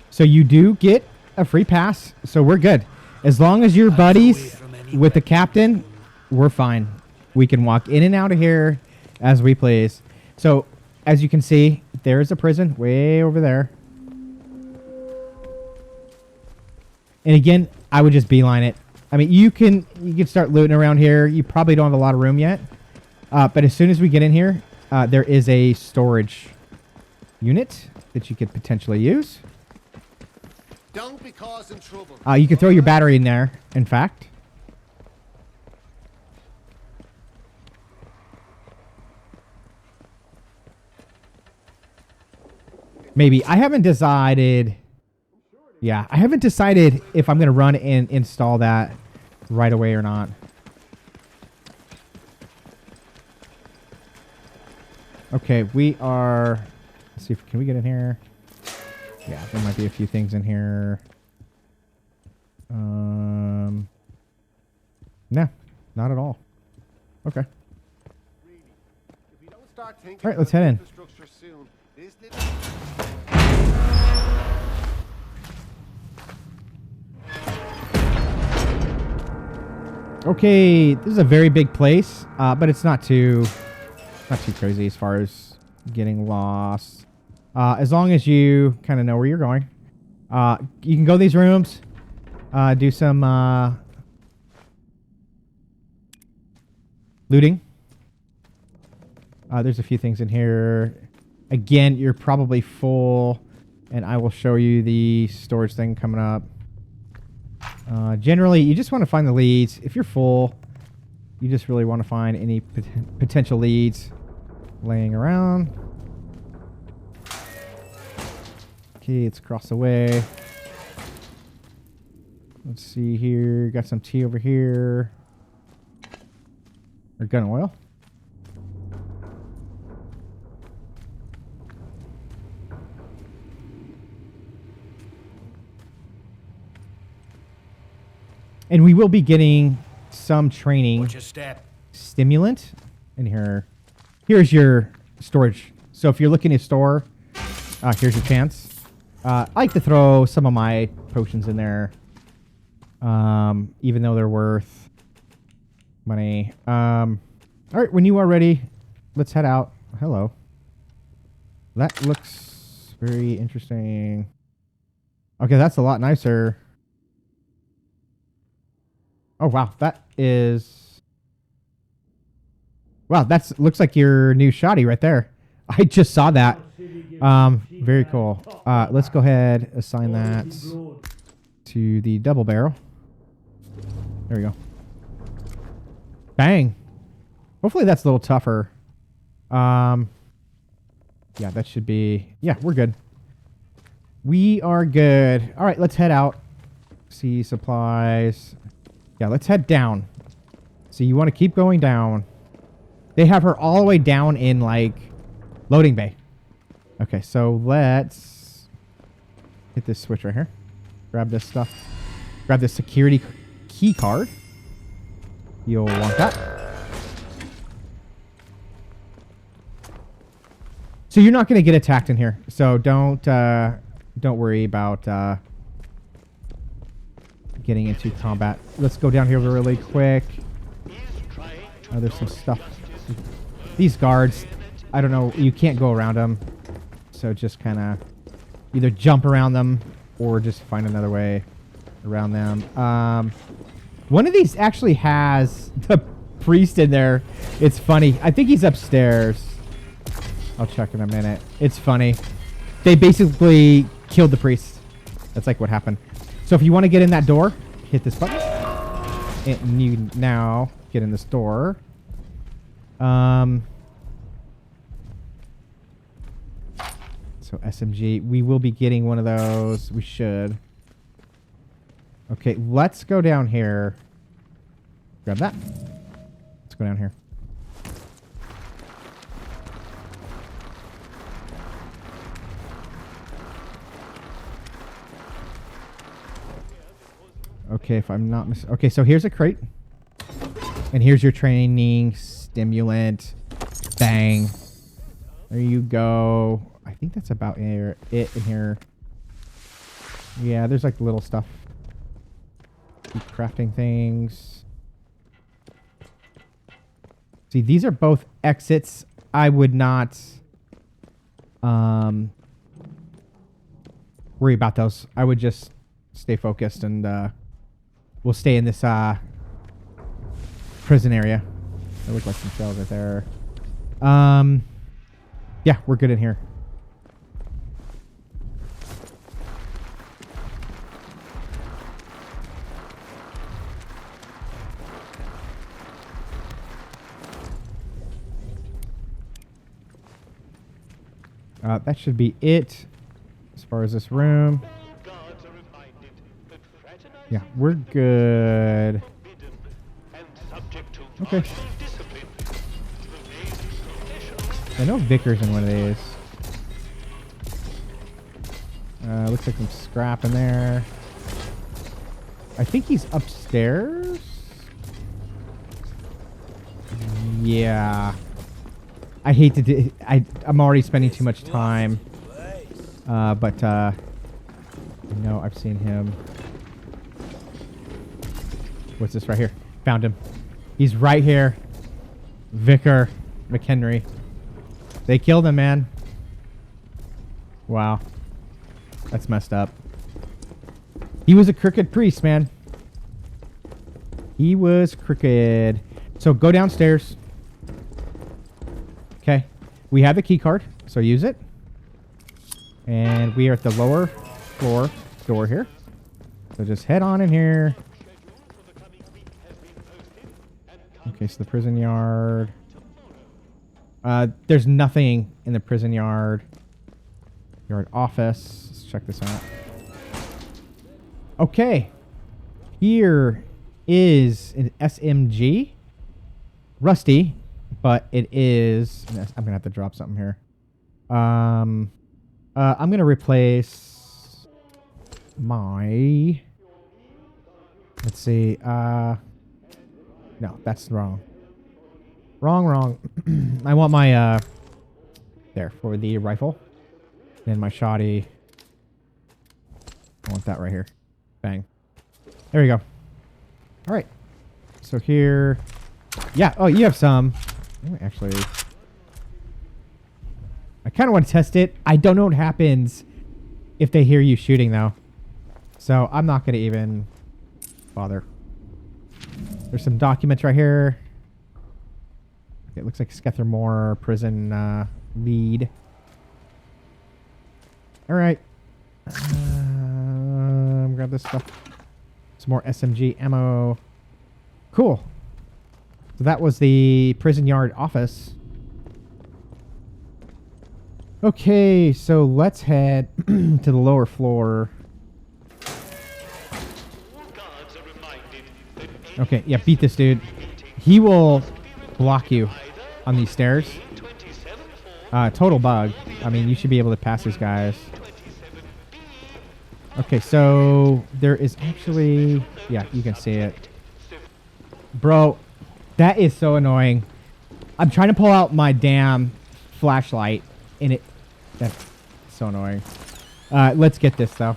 So you do get a free pass, so we're good. As long as you're buddies with the captain, we're fine. We can walk in and out of here as we please. So, as you can see, there's a prison way over there. And again, I would just beeline it. I mean, you can start looting around here. You probably don't have a lot of room yet. But as soon as we get in here, there is a storage unit that you could potentially use. Don't be causing trouble. You can throw your battery in there, in fact. Maybe. I haven't decided. Yeah, I haven't decided if I'm going to run and install that right away or not. Okay, we are... Let's see if... Can we get in here? Yeah, there might be a few things in here. No, not at all. Okay. All right, let's head in. Okay, this is a very big place, but it's not too crazy as far as getting lost. As long as you kind of know where you're going. You can go to these rooms, do some looting. There's a few things in here. Again, you're probably full, and I will show you the storage thing coming up. Generally, you just want to find the leads. If you're full, you just really want to find any potential leads laying around. Okay, it's across the way. Let's see here. Got some tea over here. Or gun oil. And we will be getting some training. Watch your step. Stimulant in here. Here's your storage. So if you're looking to store, here's your chance. I like to throw some of my potions in there, even though they're worth money. All right, when you are ready, let's head out. Hello. That looks very interesting. Okay, that's a lot nicer. Oh, wow. That is... Wow, that looks like your new shoddy right there. I just saw that. Very cool. Let's go ahead, assign that to the double barrel. There we go. Bang. Hopefully that's a little tougher. Yeah, that should be... Yeah, we're good. We are good. All right, let's head out. See supplies. Yeah, let's head down. So you want to keep going down. They have her all the way down in, like, loading bay. Okay, so let's hit this switch right here. Grab this stuff. Grab this security key card. You'll want that. So you're not going to get attacked in here. So don't worry about getting into combat. Let's go down here really quick. Oh, there's some stuff. These guards, I don't know. You can't go around them. So just kind of either jump around them or just find another way around them. One of these actually has the priest in there. It's funny. I think he's upstairs. I'll check in a minute. It's funny. They basically killed the priest. That's like what happened. So if you want to get in that door, hit this button. And you now get in this door. So SMG. We will be getting one of those. We should. Okay, let's go down here. Grab that. Let's go down here. Okay, if I'm not okay, so here's a crate. And here's your training stimulant. Bang. There you go. I think that's about it in here. Yeah, there's like little stuff. Keep crafting things. See, these are both exits. I would not worry about those. I would just stay focused and we'll stay in this prison area. There look like some shells right there. Yeah, we're good in here. That should be it as far as this room. Yeah, we're good. Okay. I know Vickers in one of these. Looks like some scrap in there. I think he's upstairs. Yeah. I hate to do... I'm already spending too much time. But no, I've seen him. What's this right here? Found him. He's right here. Vicar McHenry. They killed him, man. Wow. That's messed up. He was a crooked priest, man. He was crooked. So go downstairs. Okay. We have the key card, so use it. And we are at the lower floor door here. So just head on in here. Okay, so the prison yard. There's nothing in the prison yard. Yard office. Let's check this out. Okay. Here is an SMG. Rusty, but it is... I'm going to have to drop something here. I'm going to replace my... Let's see. No, that's wrong. Wrong. I want my... there, for the rifle. And my shoddy. I want that right here. Bang. There we go. All right. So here... Yeah. Oh, you have some. Actually... I kind of want to test it. I don't know what happens if they hear you shooting, though. So I'm not going to even bother. There's some documents right here. It looks like Skethermoor Prison lead. All right. Grab this stuff. Some more SMG ammo. Cool. So that was the prison yard office. Okay, so let's head to the lower floor. Okay, yeah, beat this dude. He will block you on these stairs. Total bug. I mean, you should be able to pass these guys. Okay, so there is actually... Yeah, you can see it. Bro, that is so annoying. I'm trying to pull out my damn flashlight, and it... That's so annoying. Let's get this, though.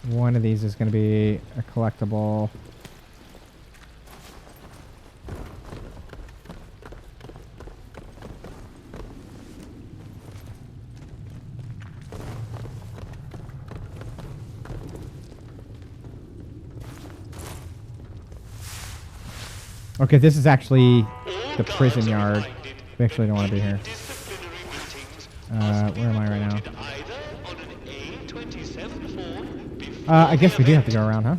One of these is going to be a collectible. Okay, this is actually the prison yard. We actually don't want to be here. Where am I right now? I guess we do have to go around, huh?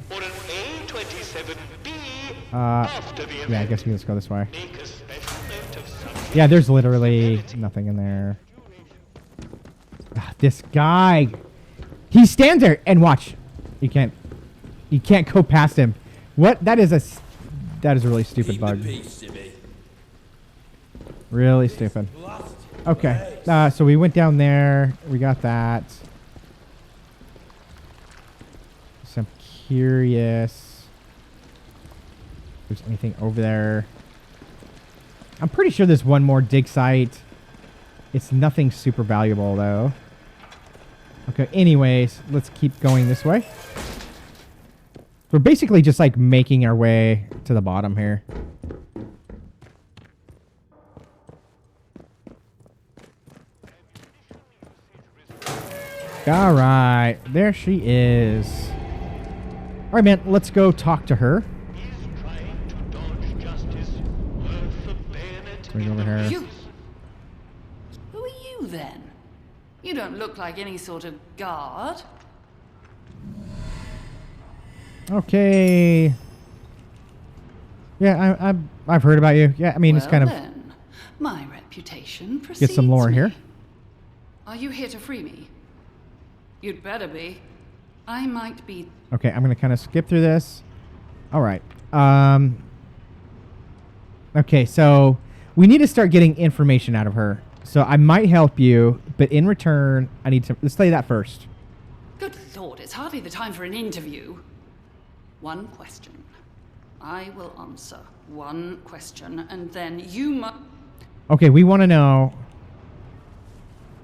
Yeah, I guess we just go this way. Yeah, there's literally nothing in there. This guy, he stands there and watch. You can't go past him. What? That is a really stupid bug. Really stupid. Okay, so we went down there. We got that. So I'm curious if there's anything over there. I'm pretty sure there's one more dig site. It's nothing super valuable, though. Okay, anyways, let's keep going this way. We're basically just like making our way to the bottom here. All right, there she is. All right, man, let's go talk to her. Bring over here. You? Who are you then? You don't look like any sort of guard. Okay. Yeah, I've heard about you. Yeah, I mean, well, it's kind of... Then, my reputation precedes Get some lore me. here. Are you here to free me? You'd better be. I might be... Okay, I'm going to kind of skip through this. All right. Okay, so we need to start getting information out of her. So I might help you, but in return, I need to... Let's play that first. Good Lord, it's hardly the time for an interview. One question. I will answer one question, and then you must... Okay, we want to know...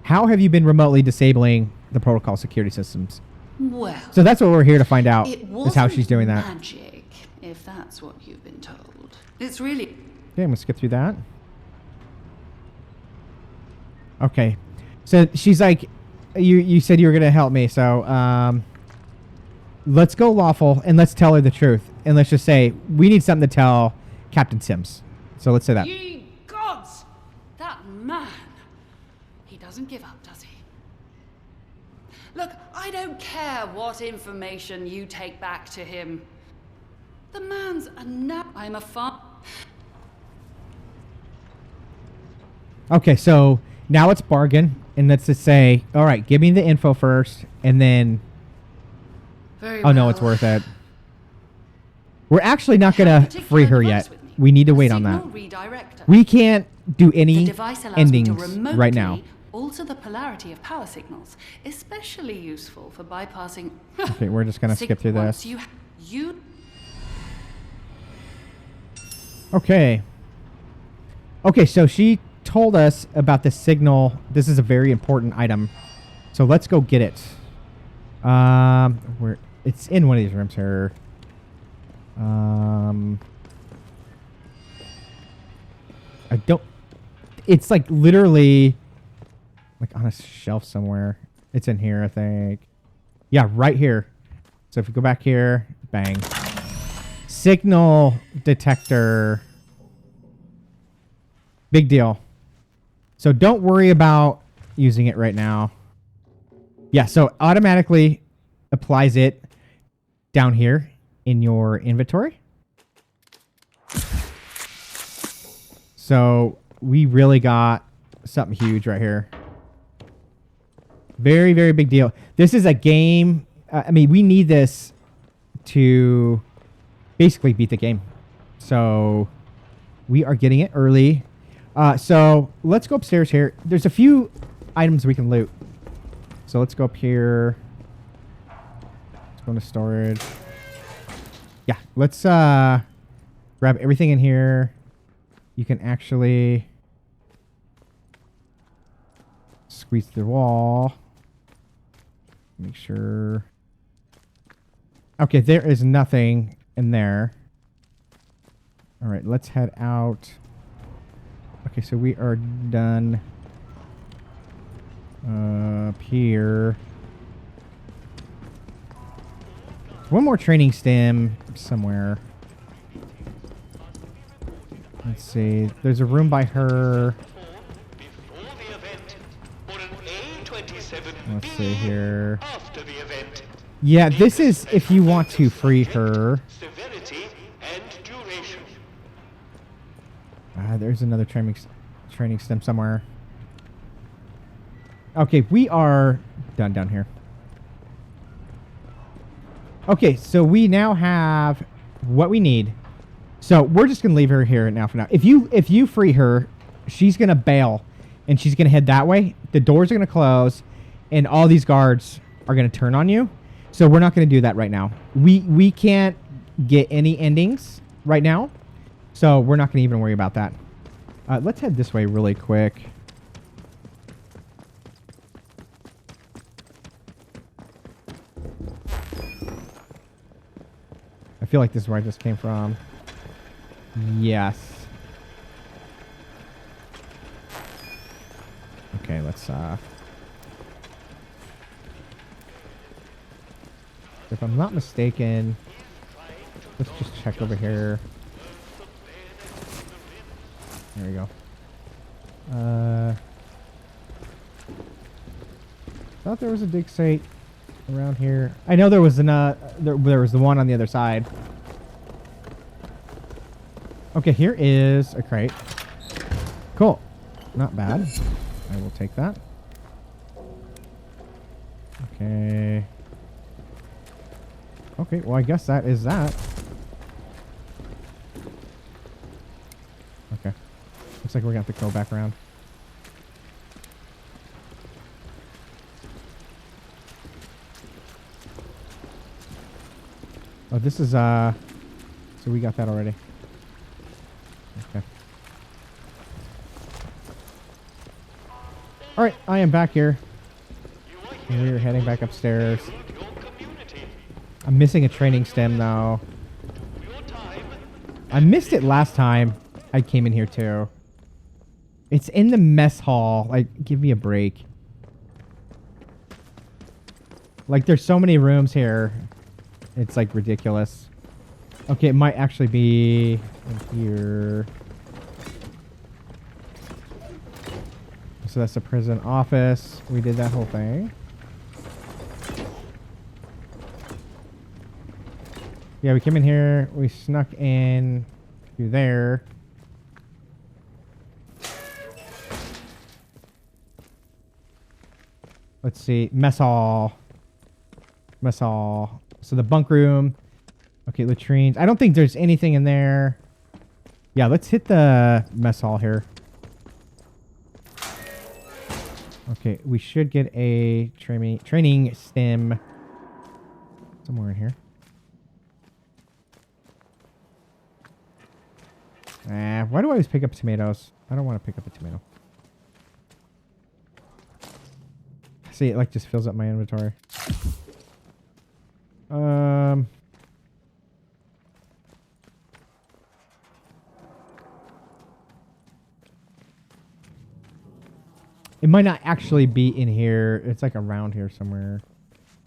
How have you been remotely disabling the protocol security systems? Well... So that's what we're here to find out, it is how she's doing that. magic, if that's what you've been told. It's really... Okay, I'm going to skip through that. Okay. So she's like, you said you were gonna help me, so let's go lawful and let's tell her the truth, and let's just say we need something to tell Captain Sims. So let's say that. Ye gods! That man. He doesn't give up, does he? Look, I don't care what information you take back to him. The man's a I'm a farm. Okay, so now it's bargain, and let's just say, all right, give me the info first, and then. Very Oh no, well. it's worth it. We're actually not gonna free her yet. We need to wait on that. Redirector. We can't do The any device allows me to endings remotely right now. alter the polarity of power signals, especially useful for bypassing. Okay, we're just gonna skip through Once this. You Okay. Okay, so she told us about the signal. This is a very important item. So let's go get it. Where it's in one of these rooms here. I don't. It's like literally, like on a shelf somewhere. It's in here, I think. Yeah, right here. So if you go back here, bang. Signal detector. Big deal. So don't worry about using it right now. Yeah, so automatically applies it down here in your inventory. So we really got something huge right here. Very, very big deal. This is a game. I mean, we need this to basically beat the game. So we are getting it early. So let's go upstairs here. There's a few items we can loot. So let's go up here. Let's go into storage. Yeah, let's grab everything in here. You can actually squeeze through the wall. Make sure. Okay, there is nothing in there. All right, let's head out. Okay, so we are done up here. One more training stem somewhere. Let's see. There's a room by her. Let's see here. Yeah, this is if you want to free her. There's another training stem somewhere. Okay, we are done down here. Okay, so we now have what we need. So we're just gonna leave her here now for now. If you free her, she's gonna bail, and she's gonna head that way. The doors are gonna close, and all these guards are gonna turn on you. So we're not gonna do that right now. We can't get any endings right now, so we're not gonna even worry about that. Let's head this way really quick. I feel like this is where I just came from. Yes. Okay, let's if I'm not mistaken, let's just check over here. There we go. Thought there was a dig site around here. I know there was there was the one on the other side. Okay, here is a crate. Cool. Not bad. I will take that. Okay. Okay, well I guess that is that. Okay. Looks like we're gonna have to go back around. Oh, this is so we got that already. Okay. All right, I am back here. And we are heading back upstairs. I'm missing a training stem though. I missed it last time I came in here too. It's in the mess hall. Like, give me a break. Like, there's so many rooms here. It's, like, ridiculous. Okay, it might actually be in here. So that's the prison office. We did that whole thing. Yeah, we came in here. We snuck in through there. Let's see. Mess hall. Mess hall. So the bunk room. Okay, latrines. I don't think there's anything in there. Yeah, let's hit the mess hall here. Okay, we should get a training stem somewhere in here. Why do I always pick up tomatoes? I don't want to pick up a tomato. See, it like just fills up my inventory. It might not actually be in here. It's like around here somewhere.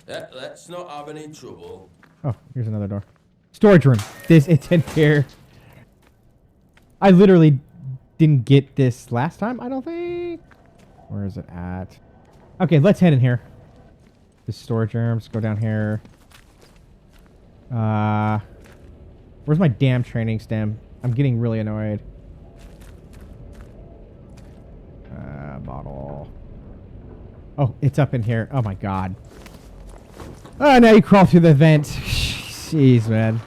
Let's not have any trouble. Oh, here's another door. Storage room. It's in here. I literally didn't get this last time, I don't think. Where is it at? Okay, let's head in here. The storage room. Let's go down here. Where's my damn training stem? I'm getting really annoyed. Bottle. Oh, it's up in here. Oh my god. Oh, now you crawl through the vent. Jeez, man.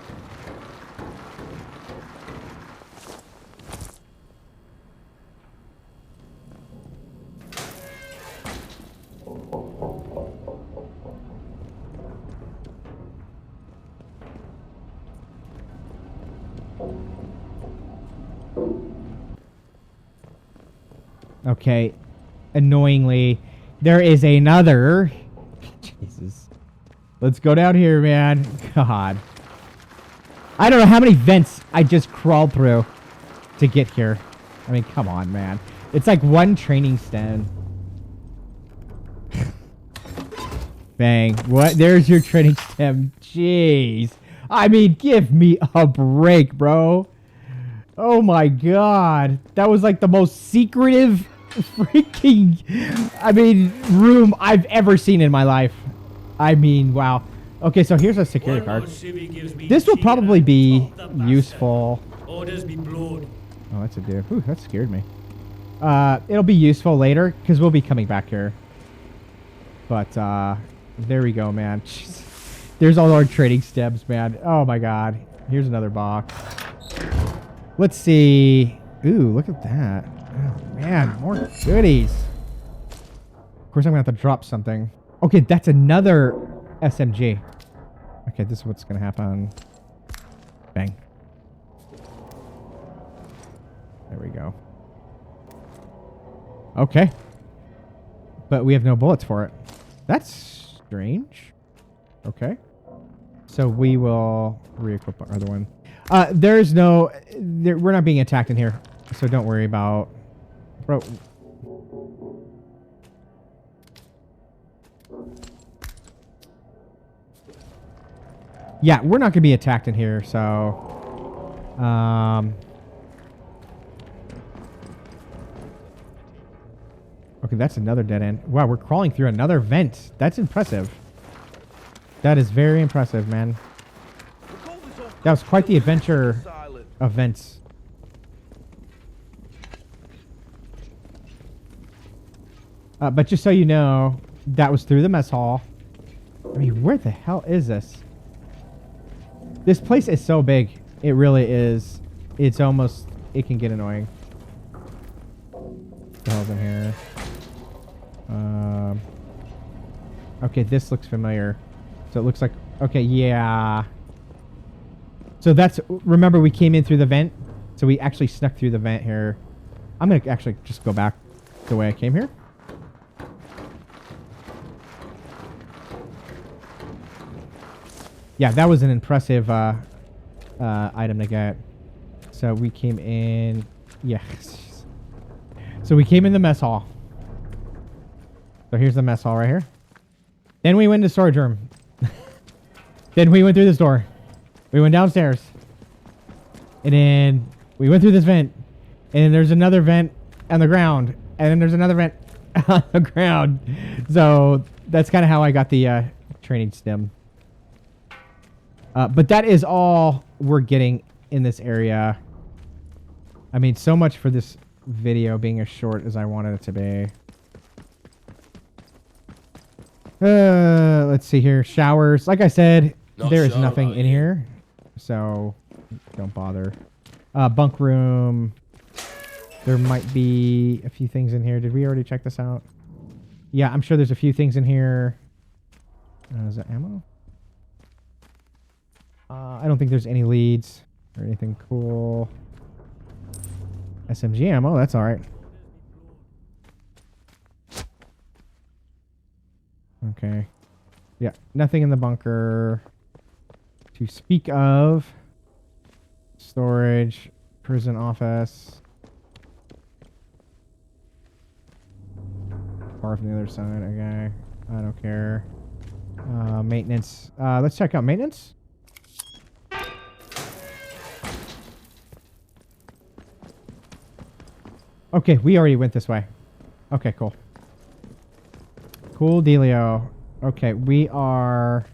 Okay. Annoyingly, there is another. Jesus. Let's go down here, man. God. I don't know how many vents I just crawled through to get here. I mean, come on, man. It's like one training stand. Bang. What? There's your training stem. Jeez. I mean, give me a break, bro. Oh my god. That was like the most secretive freaking, room I've ever seen in my life. I mean, wow. Okay, so here's a security card. This will probably be useful. Orders be blown. Oh, that's a dude. Ooh, that scared me. It'll be useful later because we'll be coming back here. But there we go, man. Jeez. There's all our trading stems, man. Oh my god. Here's another box. Let's see. Ooh, look at that. Oh man, more goodies. Of course, I'm gonna have to drop something. Okay, that's another SMG. Okay, this is what's gonna happen. Bang. There we go. Okay. But we have no bullets for it. That's strange. Okay. So we will re-equip our other one. There's no... we're not being attacked in here. So don't worry about... Bro. Yeah, we're not going to be attacked in here, so... Okay, that's another dead end. Wow, we're crawling through another vent. That's impressive. That is very impressive, man. That was quite the adventure of vents. But just so you know, that was through the mess hall. I mean, where the hell is this? This place is so big. It really is. It's almost... It can get annoying. What the hell's in here? Okay, this looks familiar. So it looks like... Okay, yeah. So that's... Remember, we came in through the vent? So we actually snuck through the vent here. I'm going to actually just go back the way I came here. Yeah, that was an impressive item to get. So we came in... Yes. So we came in the mess hall. So here's the mess hall right here. Then we went to the storage room. Then we went through this door. We went downstairs. And then we went through this vent. And then there's another vent on the ground. And then there's another vent on the ground. So that's kind of how I got the training stim. But that is all we're getting in this area. I mean, so much for this video being as short as I wanted it to be. Let's see here. Showers. Like I said, there is nothing in here. So don't bother. Bunk room. There might be a few things in here. Did we already check this out? Yeah, I'm sure there's a few things in here. Is that ammo? I don't think there's any leads or anything cool. SMG ammo, that's alright. Okay. Yeah, nothing in the bunker to speak of. Storage, prison office. Far from the other side, okay. I don't care. Maintenance. Let's check out maintenance. Okay, we already went this way. Okay, cool. Cool dealio. Okay, we are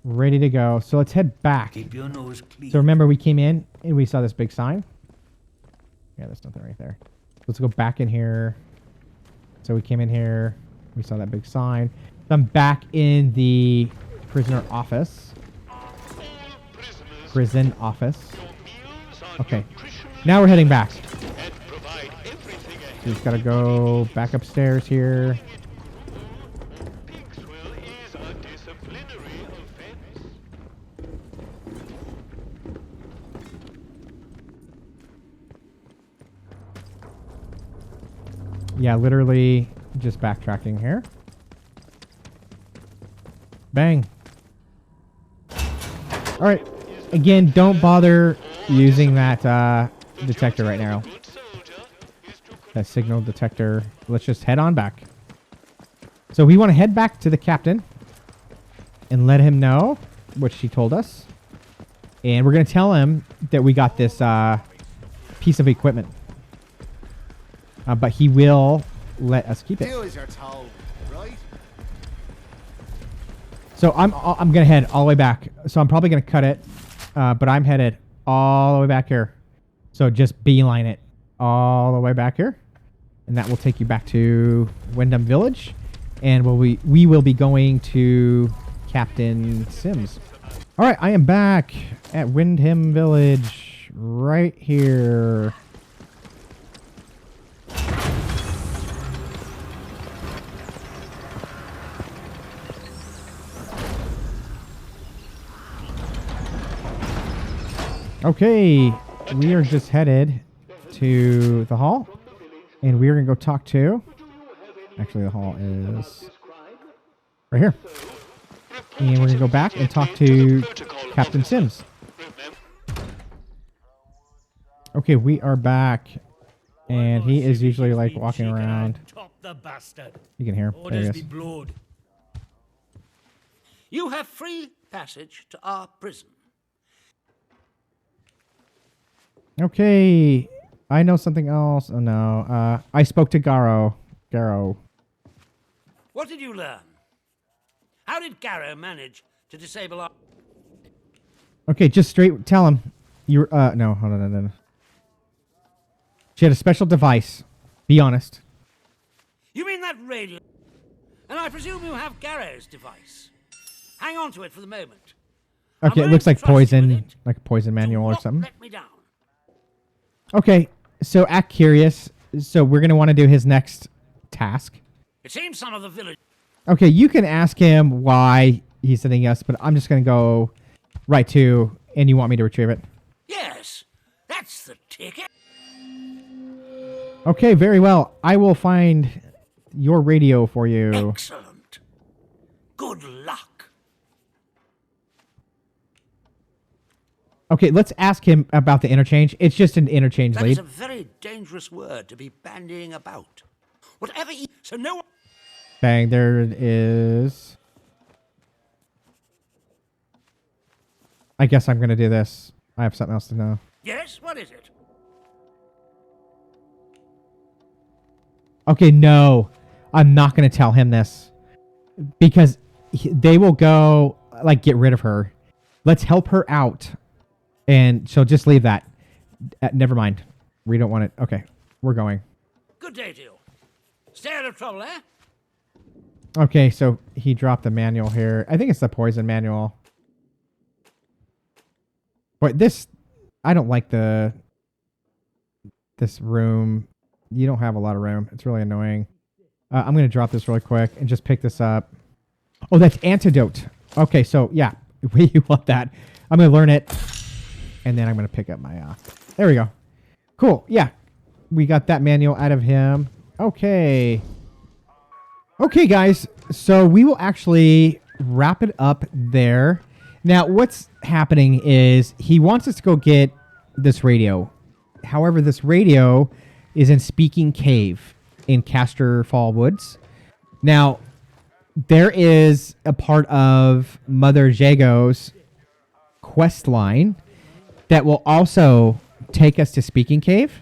ready to go. So let's head back. Keep your nose clean. So remember we came in and we saw this big sign. Yeah, there's nothing right there. Let's go back in here. So we came in here. We saw that big sign. So I'm back in the prisoner office. Prison office. Okay. Now we're heading back. So we just gotta go back upstairs here. Yeah, literally just backtracking here. Bang. All right. Again, don't bother using that detector right now. That signal detector. Let's just head on back. So we want to head back to the captain and let him know what she told us. And we're going to tell him that we got this piece of equipment. But he will let us keep it. Do as you're told, right? So I'm going to head all the way back. So I'm probably going to cut it. But I'm headed all the way back here. So just beeline it all the way back here. And that will take you back to Wyndham Village. And we will be going to Captain Sims. All right, I am back at Wyndham Village right here. Okay, we are just headed to the hall, and we are going to go talk to... Actually, the hall is right here. And we're going to go back and talk to Captain Sims. Okay, we are back, and he is usually like walking around. You can hear him. There he is. You have free passage to our prison. Okay, I know something else. Oh no, I spoke to Garrow. Garrow. What did you learn? How did Garrow manage to disable our... Okay, just straight tell him. You're, no, hold on, no. She had a special device. Be honest. You mean that radio? And I presume you have Garrow's device. Hang on to it for the moment. Okay, it looks like poison, like a poison manual or something. Let me down. Okay, so act curious. So we're going to want to do his next task. It seems some of the village... Okay, you can ask him why he's sending us, but I'm just going to go right to, and you want me to retrieve it? Yes, that's the ticket. Okay, very well. I will find your radio for you. Excellent. Good luck. Okay, let's ask him about the interchange. It's just an interchange lead. That is a very dangerous word to be bandying about. Whatever so no one... Bang, there it is. I guess I'm going to do this. I have something else to know. Yes, what is it? Okay, no. I'm not going to tell him this. Because they will go, like, get rid of her. Let's help her out. And she'll just leave that. Never mind. We don't want it. Okay, we're going. Good day to you. Stay out of trouble, eh? Okay, so he dropped the manual here. I think it's the poison manual. But this, I don't like this room. You don't have a lot of room. It's really annoying. I'm going to drop this really quick and just pick this up. Oh, that's antidote. Okay, so yeah, you want that. I'm going to learn it. And then I'm going to pick up my, there we go. Cool, yeah. We got that manual out of him. Okay. Okay, guys. So we will actually wrap it up there. Now, what's happening is he wants us to go get this radio. However, this radio is in Speaking Cave in Casterfall Woods. Now, there is a part of Mother Jago's quest line that will also take us to Speaking Cave.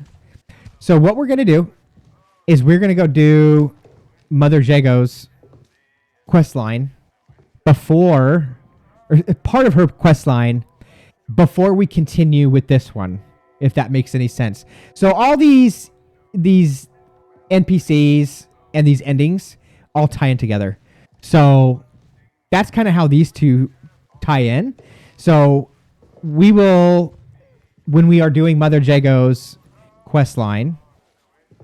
So what we're going to do is we're going to go do Mother Jago's quest line before, or part of her quest line before we continue with this one, if that makes any sense. So all these NPCs and these endings all tie in together. So that's kind of how these two tie in. So we will, when we are doing Mother Jago's quest line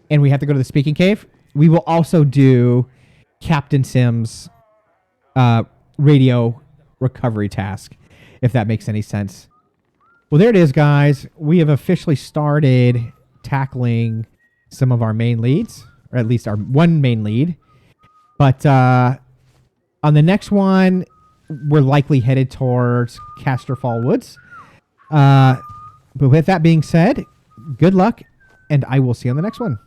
and we have to go to the Speaking Cave, we will also do Captain Sim's radio recovery task, if that makes any sense. Well, there it is, guys. We have officially started tackling some of our main leads, or at least our one main lead. But on the next one, we're likely headed towards Casterfall Woods. But with that being said, good luck, and I will see you on the next one.